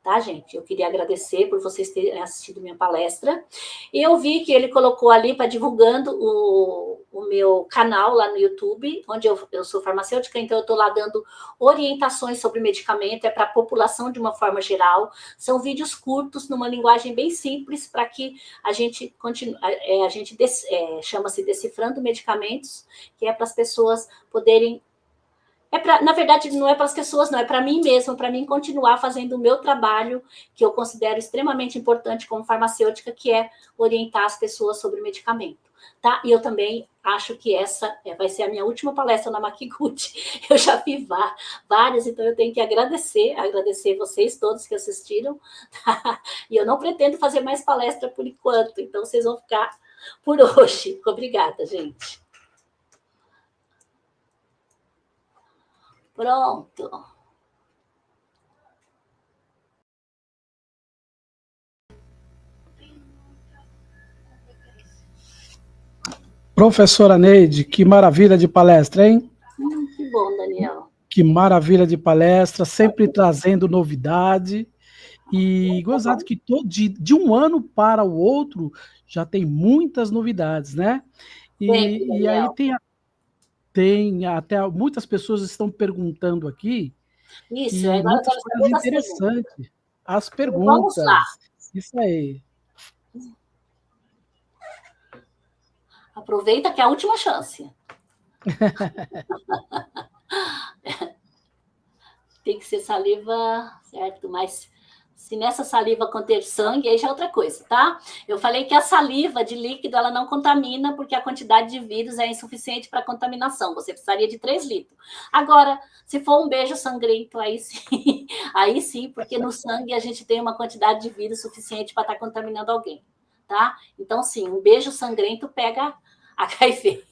S2: Tá, gente? Eu queria agradecer por vocês terem assistido minha palestra. E eu vi que ele colocou ali para divulgando o meu canal lá no YouTube, onde eu sou farmacêutica, então eu estou lá dando orientações sobre medicamento, é para a população de uma forma geral. São vídeos curtos, numa linguagem bem simples, para que a gente continue, chama-se Decifrando Medicamentos, que é para as pessoas poderem. Na verdade, não é para as pessoas, não, é para mim mesmo, para mim continuar fazendo o meu trabalho, que eu considero extremamente importante como farmacêutica, que é orientar as pessoas sobre medicamento, tá? E eu também acho que essa vai ser a minha última palestra na Makiguchi. Eu já vi várias, então eu tenho que agradecer vocês todos que assistiram, tá? E eu não pretendo fazer mais palestra por enquanto, então vocês vão ficar por hoje. Obrigada, gente. Pronto.
S1: Professora Neide, que maravilha de palestra, hein?
S2: Que bom, Daniel.
S1: Que maravilha de palestra, sempre trazendo novidade. E gozado que de um ano para o outro já tem muitas novidades, né? E aí tem até muitas pessoas estão perguntando aqui.
S2: Isso,
S1: E
S2: agora eu
S1: muitas
S2: quero
S1: coisas
S2: saber das
S1: interessantes. As
S2: perguntas. Vamos lá.
S1: perguntas. Isso aí.
S2: Aproveita que é a última chance. Tem que ser saliva, certo? Mas se nessa saliva conter sangue, aí já é outra coisa, tá? Eu falei que a saliva de líquido, ela não contamina, porque a quantidade de vírus é insuficiente para contaminação. Você precisaria de 3 litros. Agora, se for um beijo sangrento, aí sim, porque no sangue a gente tem uma quantidade de vírus suficiente para estar contaminando alguém, tá? Então, sim, um beijo sangrento pega HIV.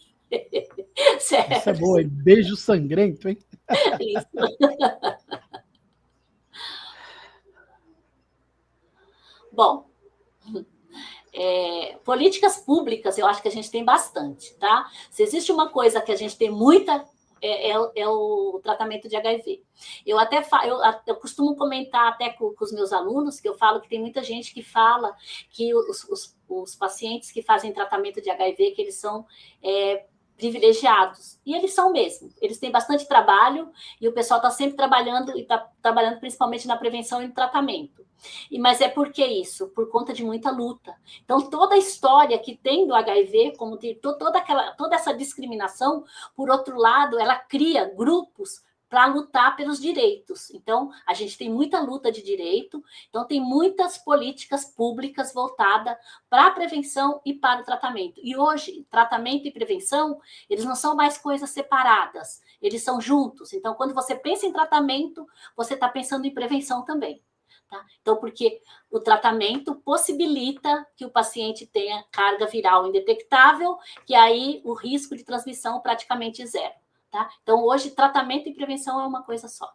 S1: Certo. Isso é boa, hein? Beijo sangrento, hein?
S2: Isso. Bom, políticas públicas eu acho que a gente tem bastante, tá? Se existe uma coisa que a gente tem muita é o tratamento de HIV. Eu costumo comentar até com os meus alunos, que eu falo que tem muita gente que fala que os pacientes que fazem tratamento de HIV, que eles são privilegiados. E eles são mesmo. Eles têm bastante trabalho e o pessoal está sempre trabalhando, e está trabalhando principalmente na prevenção e no tratamento. Mas é por que isso? Por conta de muita luta. Então, toda a história que tem do HIV, como tem toda essa discriminação, por outro lado, ela cria grupos para lutar pelos direitos. Então, a gente tem muita luta de direito, então tem muitas políticas públicas voltadas para a prevenção e para o tratamento. E hoje, tratamento e prevenção, eles não são mais coisas separadas, eles são juntos. Então, quando você pensa em tratamento, você está pensando em prevenção também. Tá? Então, porque o tratamento possibilita que o paciente tenha carga viral indetectável, que aí o risco de transmissão praticamente zero. Tá? Então, hoje, tratamento e prevenção é uma coisa só.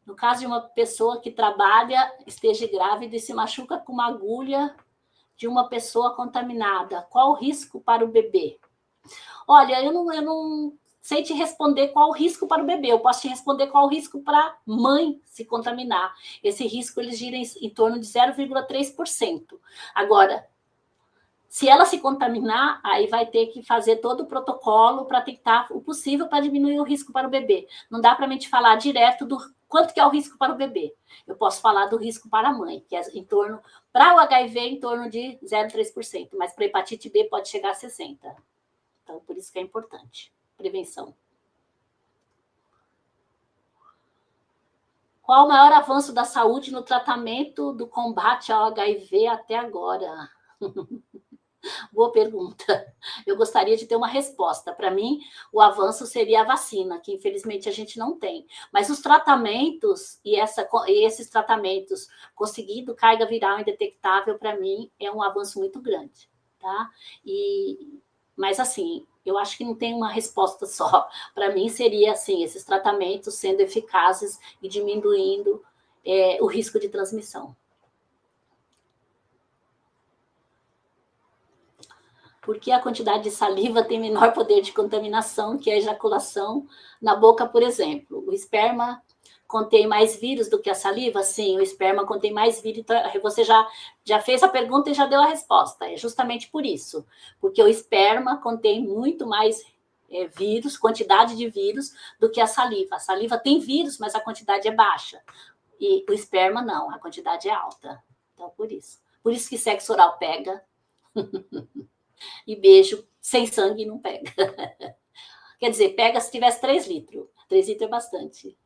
S2: No caso de uma pessoa que trabalha, esteja grávida e se machuca com uma agulha de uma pessoa contaminada, qual o risco para o bebê? Olha, eu não sei te responder qual o risco para o bebê, eu posso te responder qual o risco para a mãe se contaminar. Esse risco, ele gira em torno de 0,3%. Agora, se ela se contaminar, aí vai ter que fazer todo o protocolo para tentar o possível para diminuir o risco para o bebê. Não dá para a gente falar direto do quanto que é o risco para o bebê. Eu posso falar do risco para a mãe, que é para o HIV, em torno de 0,3%, mas para a hepatite B pode chegar a 60%. Então, por isso que é importante. Prevenção. Qual o maior avanço da saúde no tratamento do combate ao HIV até agora? Boa pergunta. Eu gostaria de ter uma resposta. Para mim, o avanço seria a vacina, que infelizmente a gente não tem. Mas os tratamentos e esses tratamentos conseguindo carga viral indetectável, para mim, é um avanço muito grande. Tá? Mas, assim, eu acho que não tem uma resposta só. Para mim, seria, assim, esses tratamentos sendo eficazes e diminuindo o risco de transmissão. Porque a quantidade de saliva tem menor poder de contaminação que a ejaculação na boca, por exemplo. O esperma contém mais vírus do que a saliva? Sim, o esperma contém mais vírus. Então, você já fez a pergunta e já deu a resposta. É justamente por isso. Porque o esperma contém muito mais vírus, quantidade de vírus, do que a saliva. A saliva tem vírus, mas a quantidade é baixa. E o esperma, não, a quantidade é alta. Então, por isso. Por isso que sexo oral pega. E beijo sem sangue não pega. Quer dizer, pega se tivesse 3 litros. 3 litros é bastante.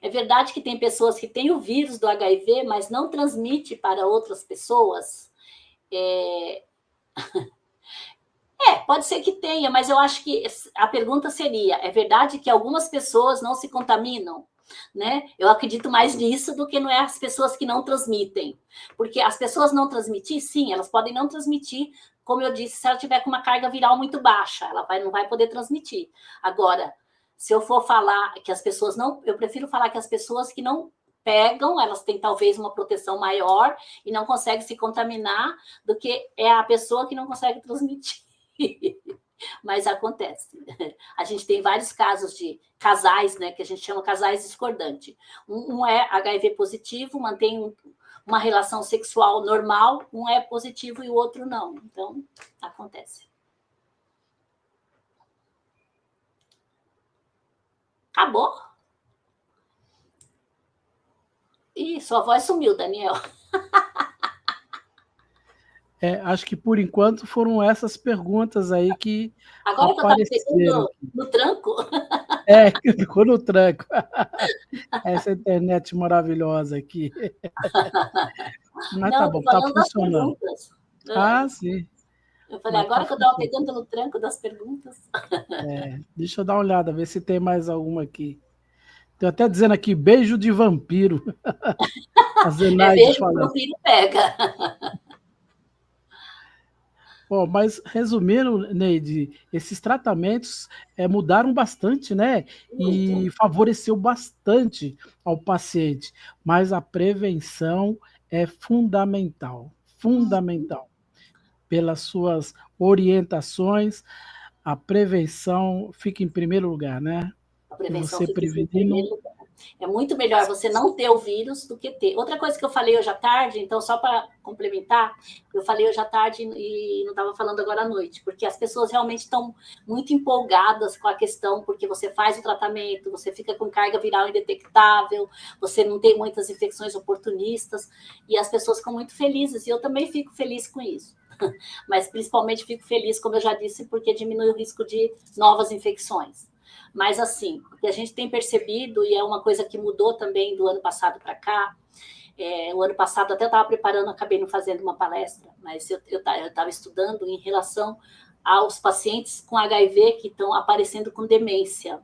S2: É verdade que tem pessoas que têm o vírus do HIV, mas não transmite para outras pessoas? Pode ser que tenha, mas eu acho que a pergunta seria, é verdade que algumas pessoas não se contaminam? Né? Eu acredito mais nisso do que as pessoas que não transmitem. Porque as pessoas não transmitir, sim, elas podem não transmitir, como eu disse, se ela tiver com uma carga viral muito baixa, ela não vai poder transmitir. Agora, se eu for falar que as pessoas não... Eu prefiro falar que as pessoas que não pegam, elas têm talvez uma proteção maior e não conseguem se contaminar, do que é a pessoa que não consegue transmitir. Mas acontece. A gente tem vários casos de casais, né, que a gente chama casais discordantes. Um é HIV positivo, mantém uma relação sexual normal, um é positivo e o outro não. Então, acontece. Acabou? Ih, sua voz sumiu, Daniel.
S1: Acho que, por enquanto, foram essas perguntas aí que
S2: agora
S1: apareceram.
S2: Que eu estava pegando no tranco.
S1: Ficou no tranco. Essa internet maravilhosa aqui. Mas
S2: não,
S1: tá bom, tá funcionando. Sim.
S2: Eu falei, agora que eu estava pegando no tranco das perguntas.
S1: Deixa eu dar uma olhada, ver se tem mais alguma aqui. Tem até dizendo aqui, beijo de vampiro. A Zenaide
S2: beijo de vampiro pega.
S1: Bom, mas resumindo, Neide, esses tratamentos mudaram bastante, né?
S2: Muito.
S1: E favoreceu bastante ao paciente. Mas a prevenção é fundamental. Fundamental. pelas suas orientações. A prevenção fica em primeiro lugar, né?
S2: A
S1: E
S2: prevenção
S1: você
S2: fica em
S1: prevenindo.
S2: primeiro lugar. É muito melhor você não ter o vírus do que ter. Outra coisa que eu falei hoje à tarde, então, só para complementar, eu falei hoje à tarde e não estava falando agora à noite, porque as pessoas realmente estão muito empolgadas com a questão, porque você faz o tratamento, você fica com carga viral indetectável, você não tem muitas infecções oportunistas, e as pessoas ficam muito felizes, e eu também fico feliz com isso. Mas principalmente fico feliz, como eu já disse, porque diminui o risco de novas infecções. Mas, assim, o que a gente tem percebido, e é uma coisa que mudou também do ano passado para cá, o ano passado até estava preparando, acabei não fazendo uma palestra, mas eu estava estudando em relação aos pacientes com HIV que estão aparecendo com demência.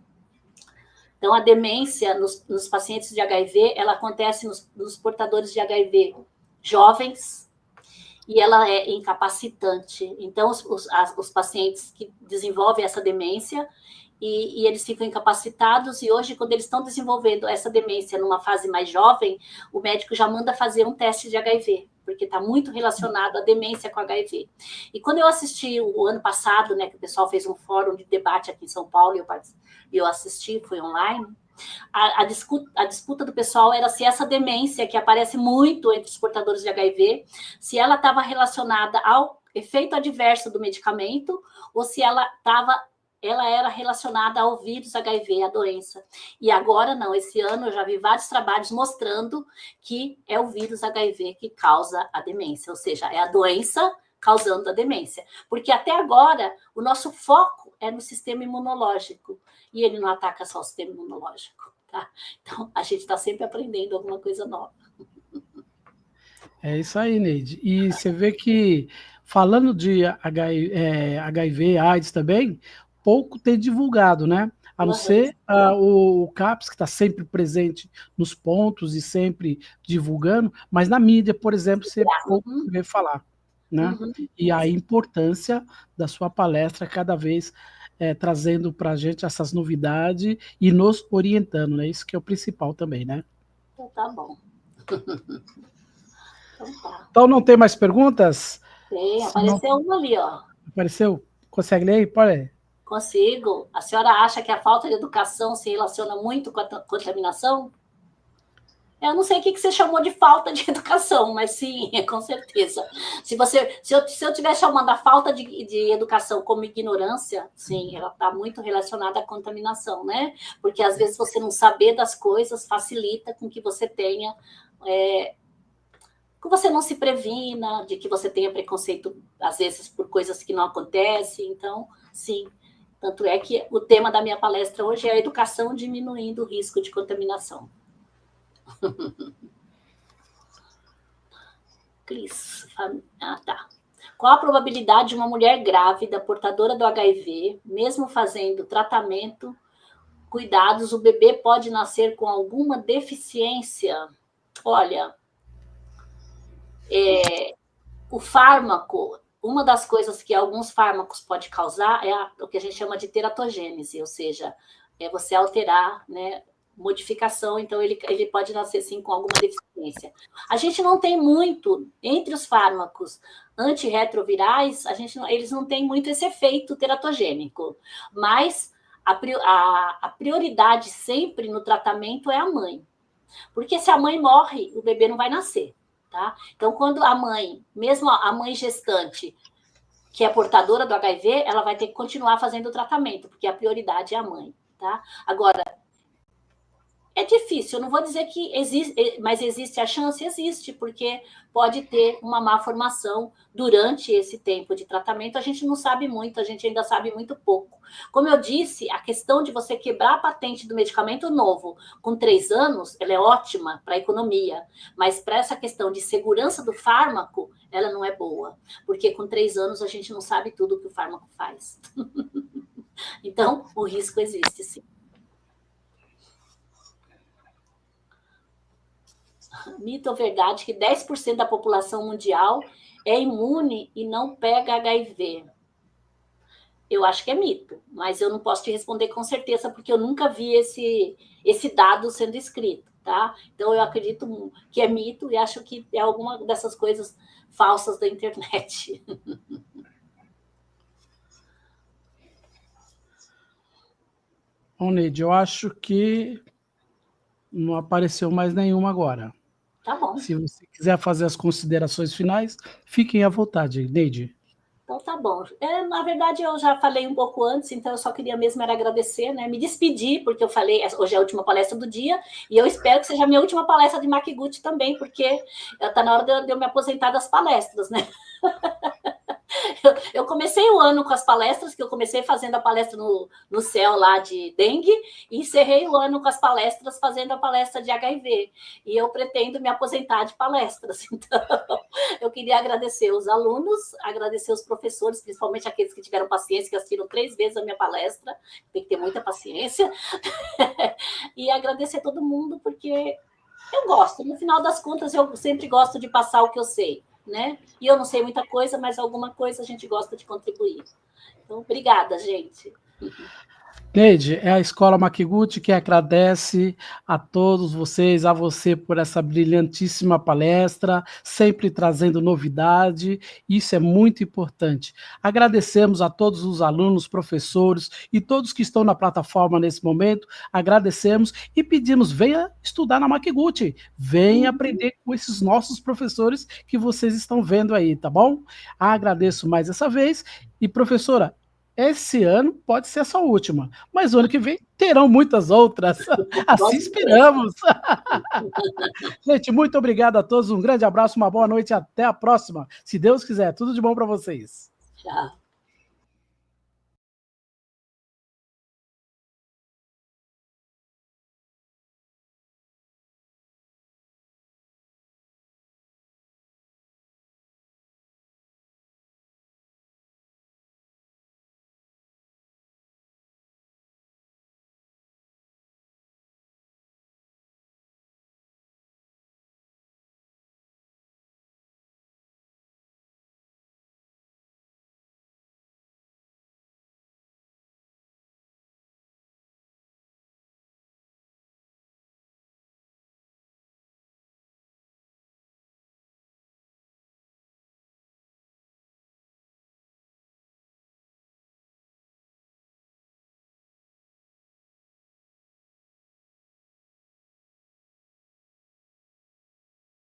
S2: Então, a demência nos pacientes de HIV, ela acontece nos portadores de HIV jovens, e ela é incapacitante. Então, os pacientes que desenvolvem essa demência, e eles ficam incapacitados, e hoje, quando eles estão desenvolvendo essa demência numa fase mais jovem, o médico já manda fazer um teste de HIV, porque está muito relacionado a demência com HIV. E quando eu assisti o ano passado, né, que o pessoal fez um fórum de debate aqui em São Paulo, e eu assisti, foi online, a disputa do pessoal era se essa demência, que aparece muito entre os portadores de HIV, se ela estava relacionada ao efeito adverso do medicamento, ou se ela era relacionada ao vírus HIV, a doença. E agora não, esse ano eu já vi vários trabalhos mostrando que é o vírus HIV que causa a demência, ou seja, é a doença causando a demência. Porque até agora o nosso foco é no sistema imunológico, e ele não ataca só o sistema imunológico, tá? Então, a gente está sempre aprendendo alguma coisa nova.
S1: É isso aí, Neide. E você vê que, falando de HIV, AIDS também, pouco tem divulgado, né? A não ser o CAPS, que está sempre presente nos pontos e sempre divulgando, mas na mídia, por exemplo, você pouco vê falar, né? E a importância da sua palestra cada vez trazendo para a gente essas novidades e nos orientando, né? Isso que é o principal também, né?
S2: Então, tá bom. Então, tá.
S1: Então não tem mais perguntas?
S2: Tem,
S1: Senão...
S2: apareceu uma ali, ó.
S1: Apareceu? Consegue ler aí? Pode ler.
S2: Consigo. A senhora acha que a falta de educação se relaciona muito com a contaminação? Eu não sei o que você chamou de falta de educação, mas sim, com certeza. Se eu estiver chamando a falta de educação como ignorância, sim, ela está muito relacionada à contaminação, né? Porque às vezes você não saber das coisas facilita com que você tenha, que você não se previna, de que você tenha preconceito, às vezes, por coisas que não acontecem. Então, sim. Tanto é que o tema da minha palestra hoje é a educação diminuindo o risco de contaminação. Cris. Tá. Qual a probabilidade de uma mulher grávida, portadora do HIV, mesmo fazendo tratamento, cuidados, o bebê pode nascer com alguma deficiência? Olha, o fármaco, uma das coisas que alguns fármacos podem causar é o que a gente chama de teratogênese, ou seja, é você alterar, né, modificação, então ele pode nascer sim com alguma deficiência. A gente não tem muito, entre os fármacos antirretrovirais, eles não têm muito esse efeito teratogênico, mas a prioridade sempre no tratamento é a mãe, porque se a mãe morre, o bebê não vai nascer, tá? Então, quando a mãe, mesmo a mãe gestante, que é portadora do HIV, ela vai ter que continuar fazendo o tratamento, porque a prioridade é a mãe, tá? Agora, é difícil, eu não vou dizer que existe, mas existe a chance? Existe, porque pode ter uma má formação durante esse tempo de tratamento. A gente não sabe muito, a gente ainda sabe muito pouco. Como eu disse, a questão de você quebrar a patente do medicamento novo com 3 anos, ela é ótima para a economia, mas para essa questão de segurança do fármaco, ela não é boa, porque com 3 anos a gente não sabe tudo o que o fármaco faz. Então, o risco existe, sim. Mito ou verdade que 10% da população mundial é imune e não pega HIV? Eu acho que é mito, mas eu não posso te responder com certeza, porque eu nunca vi esse dado sendo escrito, tá? Então, eu acredito que é mito e acho que é alguma dessas coisas falsas da internet.
S1: Bom, Neide, eu acho que não apareceu mais nenhuma agora.
S2: Tá bom.
S1: Se você quiser fazer as considerações finais, fiquem à vontade, Neide.
S2: Então tá bom. Na verdade, eu já falei um pouco antes, então eu só queria mesmo era agradecer, né? Me despedir, porque eu falei, hoje é a última palestra do dia, e eu espero que seja a minha última palestra de Makiguchi também, porque tá na hora de eu me aposentar das palestras, né? Eu comecei o ano com as palestras, que eu comecei fazendo a palestra no céu lá de dengue, e encerrei o ano com as palestras fazendo a palestra de HIV. E eu pretendo me aposentar de palestras. Então, eu queria agradecer os alunos, agradecer os professores, principalmente aqueles que tiveram paciência, que assistiram 3 vezes a minha palestra, tem que ter muita paciência, e agradecer todo mundo, porque eu gosto, no final das contas, eu sempre gosto de passar o que eu sei, né? E eu não sei muita coisa, mas alguma coisa a gente gosta de contribuir. Então, obrigada, gente.
S1: Neide, é a Escola Makiguchi que agradece a todos vocês, a você por essa brilhantíssima palestra, sempre trazendo novidade, isso é muito importante. Agradecemos a todos os alunos, professores e todos que estão na plataforma nesse momento, agradecemos e pedimos, venha estudar na Makiguchi, venha aprender com esses nossos professores que vocês estão vendo aí, tá bom? Agradeço mais essa vez e, professora, esse ano pode ser a sua última, mas o ano que vem terão muitas outras. Assim esperamos. Gente, muito obrigado a todos, um grande abraço, uma boa noite, até a próxima. Se Deus quiser, tudo de bom para vocês.
S2: Tchau.